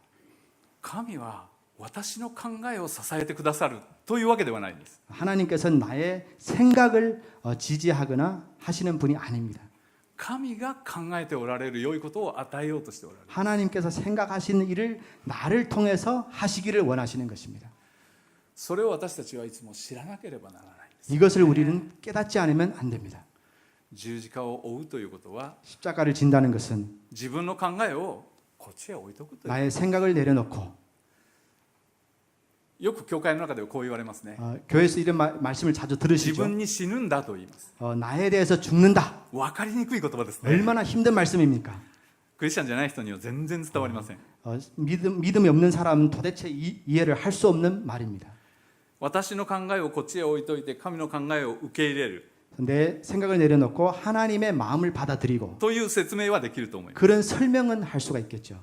神は私の考えを支えてくださるというわけではないんです。
하나님께서는 나의 생각을 지지하거나 하시는 분이 아닙니다.
神が考えておられる良いことを与えようとしておられる。
하나님께서 생각하시는 일을 나를 통해서 하시기를 원하시는 것입니다.
それを私たちはいつも知らなければならないんです。
이것을 우리는 깨닫지 않으면 안 됩니다.
十字架を追うということは
십자가를 진다는 것은
自分の考えをこっちへ置いとくという。
나의 생각을 내려놓고
よく教会の中ではこう言われますね。
교회에서 이런 말씀을 자주
自
들으시죠.
分に死ぬんだと言います。
나에 대해서 죽는다.
分かりにくい言葉ですね。
얼마나 힘든 말씀입니까?
クリスチャンじゃない人には全然伝わりません。
믿음이 없는 사람은 도대체 이해를 할 수 없는 말입니다.
私の考えをこっちへ置いといて神の考えを受け入れる
내 생각을 내려놓고 하나님의 마음을 받아들이고
という説明はできると思います。
그런 설명은 할 수가 있겠죠.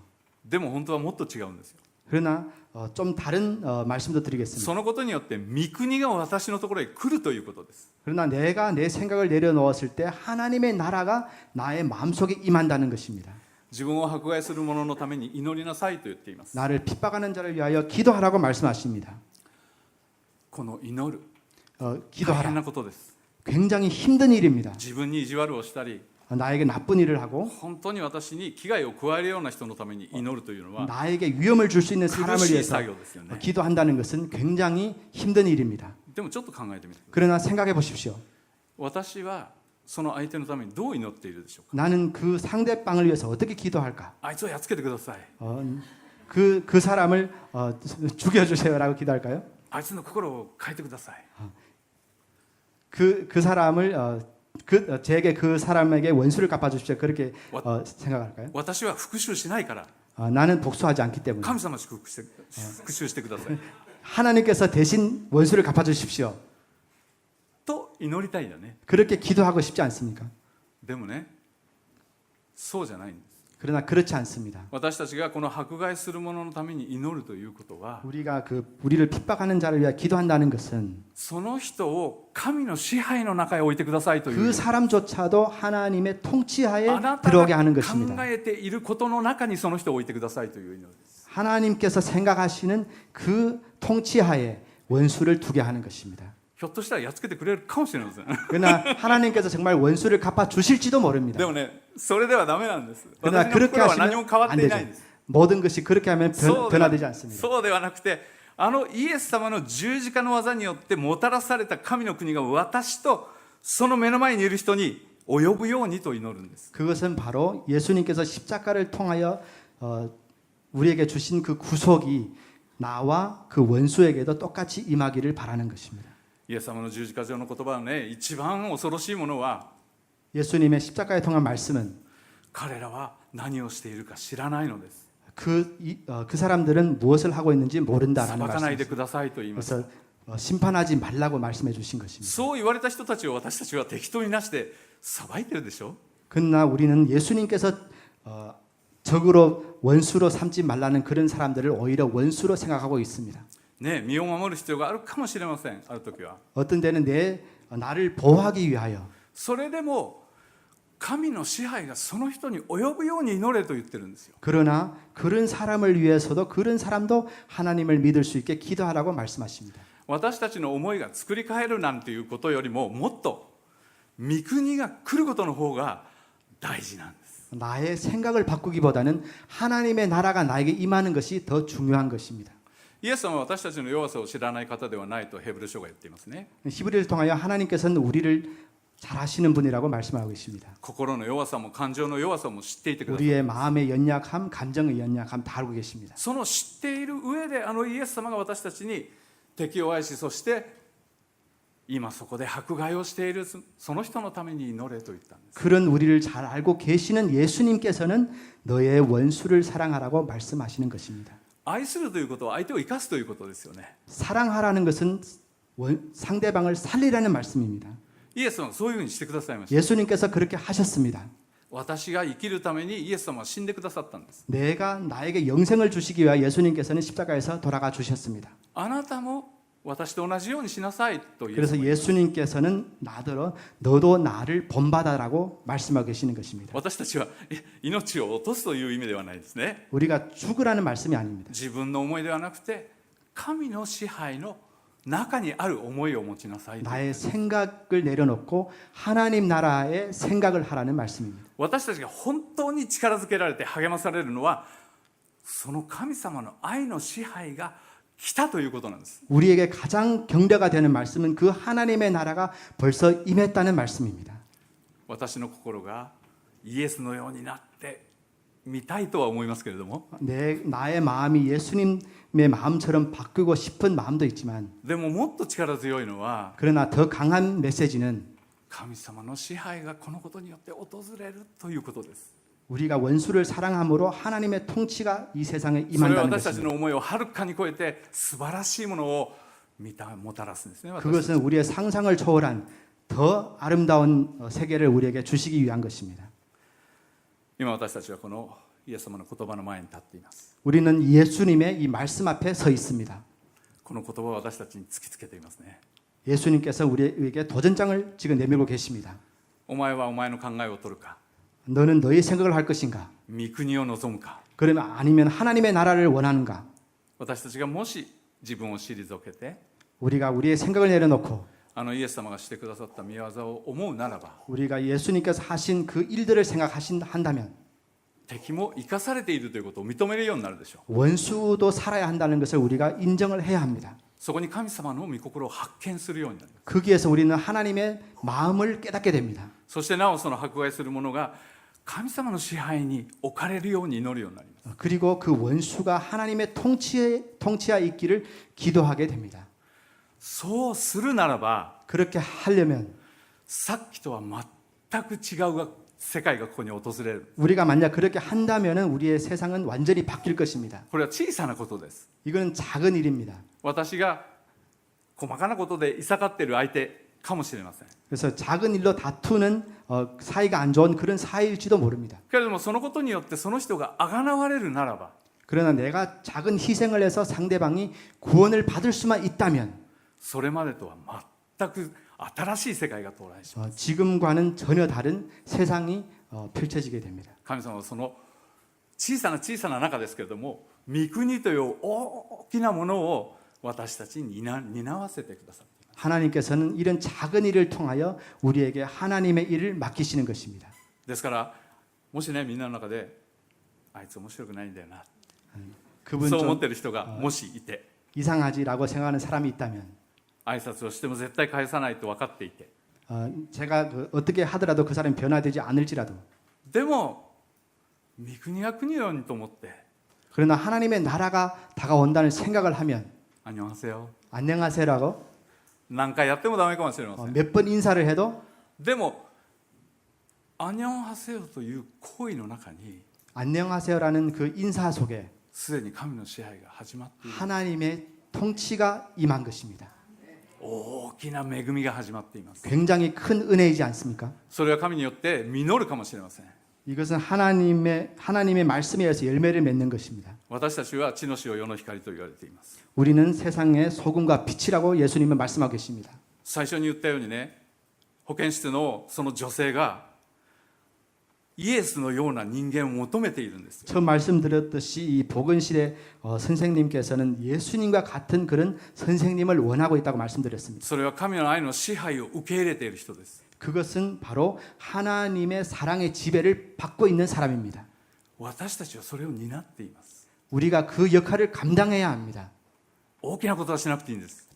でも本当はもっと違うんですよ。
그러나 좀 다른 말씀도
そ
드리겠습니다.
のことによって御国が私のところへ来るということです。
그러나 내가 내 생각을 내려놓았을 때 하나님의 나라가 나의 마음속에 임한다는 것입니다.
自分を迫害する者のために祈りなさいと言っています。
나를 핍박하는 자를 위하여 기도하라고 말씀하십니다.
この祈る、 大変
기도하라.
なことです。
굉장히 힘든 일입니다.
自分に意地悪をしたり、
나에게 나쁜 일을 하고
本当に私に危害を加えるような人のために祈るというのは
나에게 위험을 줄 수 있는
苦
사람을
しい
위해서
作業ですよね。
기도한다는 것은 굉장히 힘든 일입니다.
でもちょっと考えてみてください。
그러나 생각해 보십시오.
私はその相手のためにどう祈っているでしょうか。
나는 그 상대방을 위해서 어떻게 기도할까?
あいつをやっつけてください。
그 사람을 죽여주세요라고 기도할까요?
あいつの心を変えてください。
그 사람을 제게 그 사람에게 원수를 갚아주십시오. 그렇게 생각할까요?
私は復讐しないから
나는 복수하지 않기 때문에
神様祝福してください
하나님께서 대신 원수를 갚아주십시오.
と祈りたいよね。
그렇게 기도하고 싶지 않습니까?
でもね、そうじゃないんです。
그러나 그렇지 않습니다.
私たちがこの迫害する者のために祈るということは、
우리가 우리를 핍박하는 자를 위해 기도한다는 것은
その人を神の支配の中へ置いてくださいという
그 사람조차도 하나님의 통치하에
あなた
들어오게
が
하는
考
것입니다.
えていることの中にその人を置いてくださいという祈りです。
하나님께서 생각하시는 그 통치하에 원수를 두게 하는 것입니다.
ひょっとしたらやっつけてくれるかもしれません。
그러나 하나님께서 정말 원수를 갚아 주실지도 모릅니다.
でもね、それではダメなんです。
그러나
私の
그렇게
心は何
하시면
も変わっ
안
てい
되죠.
ないんです。
모든 것이 그렇게 하면
そうでは
변화되지 않습니다.
そうではなくて、あのイエス様の十字架の技によってもたらされた神の国が私とその目の前にいる人に及ぶようにと祈るんです。
그것은 바로 예수님께서 십자가를 통하여 우리에게 주신 그 구속이 나와 그 원수에게도 똑같이 임하기를 바라는 것입니다.
イエス様の十字架上の言葉はね、一番恐ろしいものは
예수님의 십자가에 통한 말씀은
彼らは何をしているか知らないのです。
그 사람들은 무엇을 하고 있는지
裁
모른다라는
かないで
말씀입니다.
くださいと言います。
그래서 심판하지 말라고 말씀해 주신 것입니다.
そう言われた人たちを私たちは適当になして裁いてるでしょ。
그러나 우리는 예수님께서 적으로 원수로 삼지 말라는 그런 사람들을 오히려 원수로 생각하고 있습니다.
ね、身を守る必要があるかもしれません。ある時は。
어떤 때는 나를 보호하기 위하여
それでも神の支配がその人に及ぶように祈れと言ってるんですよ。
그러나 그런 사람을 위해서도 그런 사람도 하나님을 믿을 수 있게 기도하라고 말씀하십니다.
私たちの思いが作り変えるなんていうことよりももっと御国が来ることの方が大事なんです。
나의 생각을 바꾸기보다는 하나님의 나라가 나에게 임하는 것이 더 중요한 것입니다.
イエス様は私たちの弱さを知らない方ではないとヘブル書が言っていますね。
히브리를 통하여 하나님께서는 우리를 잘 아시는 분이라고 말씀하고 있습니다.
心の弱さも感情の弱さも知っていてください。
우리의 마음의 연약함, 감정의 연약함 다 알고 계십니다.
その知っている上であのイエス様が私たちに敵を愛し、そして今そこで迫害をしているその人のために祈れと言ったんです。
그런 우리를 잘 알고 계시는 예수님께서는 너의 원수를 사랑하라고 말씀하시는 것입니다.
愛するということは相手を生かすということですよね。
사랑하라는 것은 상대방을 살리라는 말씀입니다.
イエス様はそういうふうにしてくださいました。
예수님께서 그렇게 하셨습니다.
私が生きるためにイエス様は死んでくださったんです。
나에게 영생을 주시기 위해 예수님께서는 십자가에서 돌아가 주셨습니다.
あなたも私と同じようにしなさいとイエス
그래서
様は
예수님께서는 나더러 너도 나를 본받아라고 말씀하고 계시는 것입니다.
私たちは命を落とすという意味ではないですね。
우리가 죽으라는 말씀이 아닙니다.
自分の思いではなくて神の支配の中にある思いを持ちなさい。
나의 생각을 내려놓고 하나님 나라의 생각을 하라는 말씀입니다.
私たちが本当に力づけられて励まされるのはその神様の愛の支配が来たということなんです。
우리에게 가장 격려가 되는 말씀은 그 하나님의 나라가 벌써 임했다는 말씀입니다.
私の心がイエスのようになってみたいとは思いますけれども、
나의 마음이 예수님의 마음처럼 바꾸고 싶은 마음도 있지만
でももっと力強いのは
그러나 더 강한 메시지는
神様の支配がこのことによって訪れるということです。
우리가 원수를 사랑함으로 하나님의 통치가 이 세상에
それは
임한다는
私たち
것입니다.
の思いをはるかに超えて素晴らしいものをもたらすんですね。私たち
그것은 우리의 상상을 초월한 더 아름다운 세계를 우리에게 주시기 위한 것입니다.
今私たちはこのイエス様の言葉の前に立っています。
우리는 예수님의 이 말씀 앞에 서 있습니다.
この言葉を私たちに突きつけていますね。
예수님께서 우리에게 도전장을 지금 내밀고 계십니다.
お前はお前の考えを取るか、
너는 너의 생각을 할 것인가?
御国を望むか。
그러면 아니면 하나님의 나라를 원하는가?
私たちがもし自分を退けて
우리가 우리의 생각을 내려놓고
あのイエス様がしてくださった御業を思うならば、
우리가 예수님께서 하신 그 일들을 생각한다면
敵も生かされているということを認めるようになるでしょう。
원수도 살아야 한다는 것을 우리가 인정을 해야 합니다.
そこに神様の御心を発見するようになります。
거기에서 우리는 하나님의 마음을 깨닫게 됩니다.
そしてなおその迫害する者が神様の支配に置かれるように祈るようになります。
그리고 그 원수가 하나님의 통치하에 있기를 기도하게 됩니다.
そうするならば
그렇게 하려면
さっきとは全く違う世界がここに訪れる。
우리가 만약 그렇게 한다면은 우리의 세상은 완전히 바뀔 것입니다.
これは小さなことです。
이거는 작은 일입니다.
私が細かなことでいさかっている相手かもしれません。
그래서 작은 일로 다투는 사이가 안 좋은 그런 사이일지도 모릅니다.
けれどもそのことによってその人があがなわれるならば、
그러나 내가 작은 희생을 해서 상대방이 구원을 받을 수만 있다면
それまでとは全く新しい世界が到来します。
지금과는 전혀 다른 세상이 펼쳐지게 됩니다.
神様はその小さな中ですけれども、御国という大きなものを私たちに担わせてくださっています。
하나님께서는 이런 작은 일을 통하여 우리에게 하나님의 일을 맡기시는 것입니다.
ですからもしね、みんなの中であいつ面白くないんだよな、
그분
そう思っ
좀
てる人がもしいて、
이상하지라고 생각하는 사람이 있다면
挨拶をしても絶対返さないと分かっていて、
제가 어떻게 하더라도 그 사람이 변화되지 않을지라도
でも御国が国のようにと思って
그러나 하나님의 나라가 다가온다는 생각을 하면
안녕하세요
안녕하세요라고
何回やってもダメかもしれません。
몇 번 인사를 해도
でも안녕하세요という行為の中に
안녕하세요라는 그 인사 속에
すでに神の支配が始まっている。
하나님의 통치가 임한 것입니다.
大きな恵みが始まっています。
굉장히 큰 은혜이지 않습니까?
それは神によって実るかもしれません。
이것은 하나님의 말씀에 의해서 열매를 맺는 것입니다.
私たちは地の塩世の光と言われています。
우리는 세상의 소금과 빛이라고 예수님은 말씀하고 계십니다.
最初に言ったようにね、保健室のその女性がイエスのような人間を求めているんですよ。
처음 말씀드렸듯이 이 보건실의 선생님께서는 예수님과 같은 그런 선생님을 원하고 있다고 말씀드렸습니다.
それは神の愛の支配を受け入れている人です。
그것은 바로 하나님의 사랑의 지배를 받고 있는 사람입니다.
私たちはそれを担っています。
우리가 그 역할을 감당해야 합니다.
大きなことはしなくていいんです。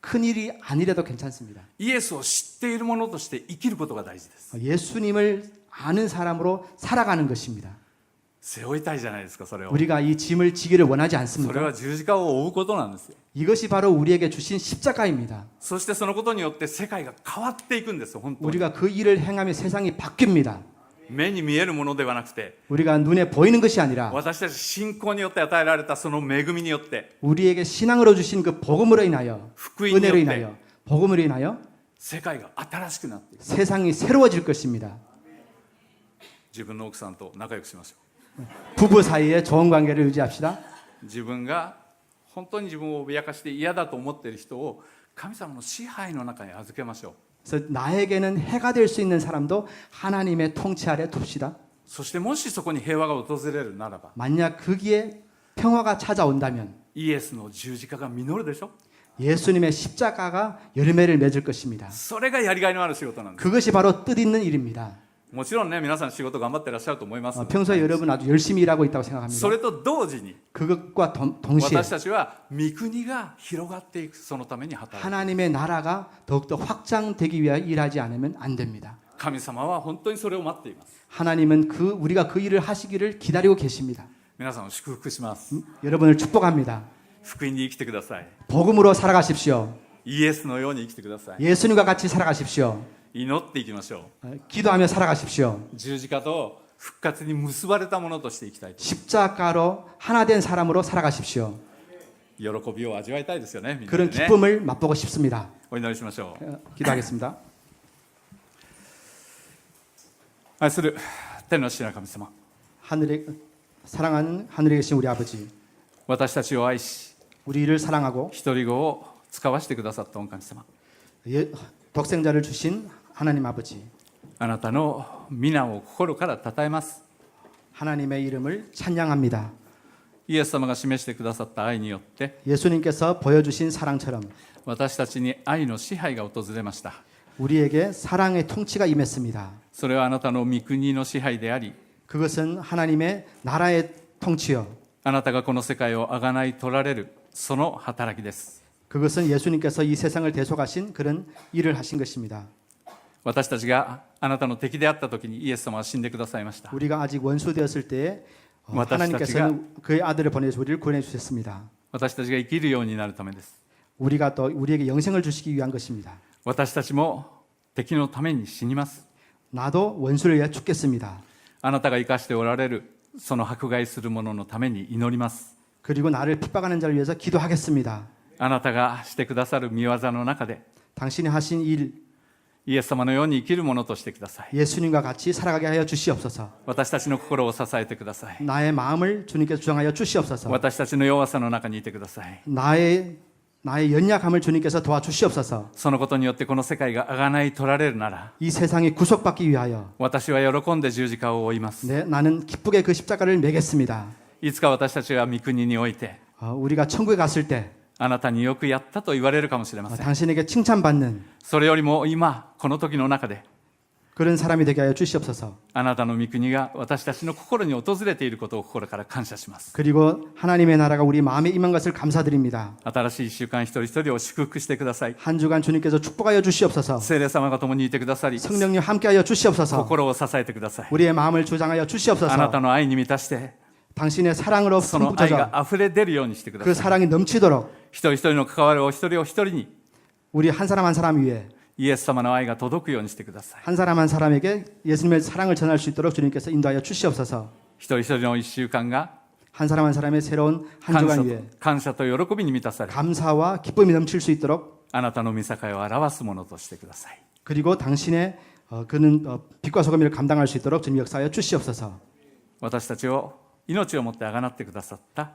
큰 일이 아니라도 괜찮습니다.
イエスを知っている者として生きることが大事です。
예수님을 아는 사람으로 살아가는 것입니다.
背負いたいじゃないですか、それを。
우리가 이 짐을 지기를 원하지
それ
않습니까?
は十字架を追うことなんですよ。
이것이 바로 우리에게 주신 십자가입니다.
そしてそのことによって世界が変わっていくんですよ、本当に。
우리가 그 일을 행하며 세상이 바뀝니다.
目に見えるものではなくて、
우리가 눈에 보이는 것이 아니라
私たち信仰によって与えられたその恵みによって、
우리에게 신앙으로 주신 그 복음으로 인하여
福音によ
은혜로
って
인하여 복음으로 인하여
世界が新しくなっていく。
세상이 새로워질 것입니다.
自分の奥さんと仲良くしましょ
부부 사이에 좋은 관계를 유지합시다.
う。自分が本当に自分を脅かして嫌だと思っている人を神様の支配の中に預けましょう。
그래서 나에게는 해가 될 수 있는 사람도 하나님의 통치 아래 둡시다.
そしてもしそこに平和が訪れるならば、
만약 거기에 평화가 찾아온다면
イエスの十字架が実るでしょ。
예수님의 십자가가 열매를 맺을 것입니다.
それがやりがいのある仕事なんです。
그것이 바로 뜻있는 일입니다.
もちろんね、皆さん仕事頑張ってらっしゃると思います。
평소에 여러분 아주 열심히 일하고 있다고 생각합니다.
それと同時に
그것과 동시에
私たちは御国が広がっていく、そのために働く。
하나님의 나라가 더욱더 확장되기 위하여 일하지 않으면 안 됩니다.
神様は本当にそれを待っています。
하나님은 우리가 그 일을 하시기를 기다리고 계십니다.
皆さんを祝福します。
여러분을 축복합니다.
福音に生きてください。
복음으로 살아가십시오.
イエスのように生きてください。
예수님과 같이 살아가십시오.
祈っていきましょ
기도하며 살아가십시오.
う。十字架と復活に結ばれたものとして生きたい。
십자가로 하나 된 사람으로 살아가십시오.
喜びを味わいたいですよね。みんな
그런
でね。
기쁨을 맛보고 싶습니다.
お祈りしましょう。
기도하겠습니다.
愛する天の父なる神様、
사랑하는 하늘에 계신 우리 아버지,
私たちを愛し
우리를 사랑하고
一人子を使わしてくださった御神様、
독생자를 주신 하나님 아버지,
あなたの皆を心から称えます。
하나님의 이름을 찬양합니다.
イエス様が示してくださった愛によって
예수님께서 보여주신 사랑처럼
私たちに愛の支配が訪れました。
우리에게 사랑의 통치가 임했습니다.
それはあなたの御国の支配であり、
그것은 하나님의 나라의 통치요.
あなたがこの世界をあがない取られるその働きです。
그것은 예수님께서 이 세상을 대속하신 그런 일을 하신 것입니다.
私たちがあなたの敵であった時にイエス様は死んでくださいました。
우리가 아직 원수 되었을 때에
私たちが
하나님께서는 그의 아들을 보내서 우리를 구원해 주셨습니다.
私たちが生きるようになるためです。
우리가 또 우리에게 영생을 주시기 위한 것입니다.
私たちも敵のために死にます。
나도 원수를 위해 죽겠습니다.
あなたが生かしておられるその迫害する者のために祈ります。
그리고 나를 핍박하는 자를 위해서 기도하겠습니다.
あなたがしてくださる御業の中で
당신이 하신 일,
イエス様のように生きるものとしてください。
예수님과 같이 살아가게 하여 주시옵소서.
私たちの心を支えてください。
나의 마음을 주님께서 주장하여 주시옵소서.
私たちの弱さの中にいてください。
나의 연약함을 주님께서 도와주시옵소서.
そのことによってこの世界があがない取られるなら
이 세상이 구속받기 위하여
私は喜んで十字架を追います。
나는 기쁘게 그 십자가를 매겠습니다.
いつか私たちが御国において
우리가 천국에 갔을 때
あなたによくやったと言われるかもしれません。
당신에게 칭찬받는
それよりも今この時の中で
그런 사람이 되게 하여 주시옵소서.
あなたの御国が私たちの心に訪れていることを心から感謝します。
그리고 하나님의 나라가 우리 마음에 임한 것을 감사드립니다.
新しい1週間一人一人を祝福してください。
한 주간 주님께서 축복하여 주시옵소서.
聖霊様が共にいてくださり
성령님 함께하여 주시옵소서.
心を支えてください。
우리의 마음을 주장하여
あなた
주시옵소서.
の愛に満たして
당신의 사랑으로
その愛
풍부해져
が溢れ出るようにしてくだ
그
さい。
사랑이 넘치도록
一人一人の関わるお一人お一人に
우리 한 사람 한 사람 위에
イエス様の愛が届くようにしてください。
한 사람 한 사람에게 예수님의 사랑을 전할 수 있도록 주님께서 인도하여 주시옵소서.
一人一人の1週間が
한 사람 한 사람의 새로운 한
感謝
주간
と
위에
感謝と喜びに満たされ
감사와 기쁨이 넘칠 수 있도록
あなたの御境を表すものとしてください。
그리고 당신의 그는 빛과 소금을 감당할 수 있도록 주님 역사하여 주시옵소서.
私たちを命をもってあがなってくださった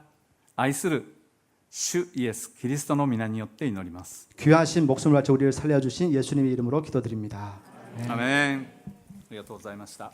愛する主イエスキリストの皆によって祈ります。
귀하신 목숨을 바쳐 우리를 살려주신 예수님의 이름으로 기도드립니다.
アメン。ありがとうございました。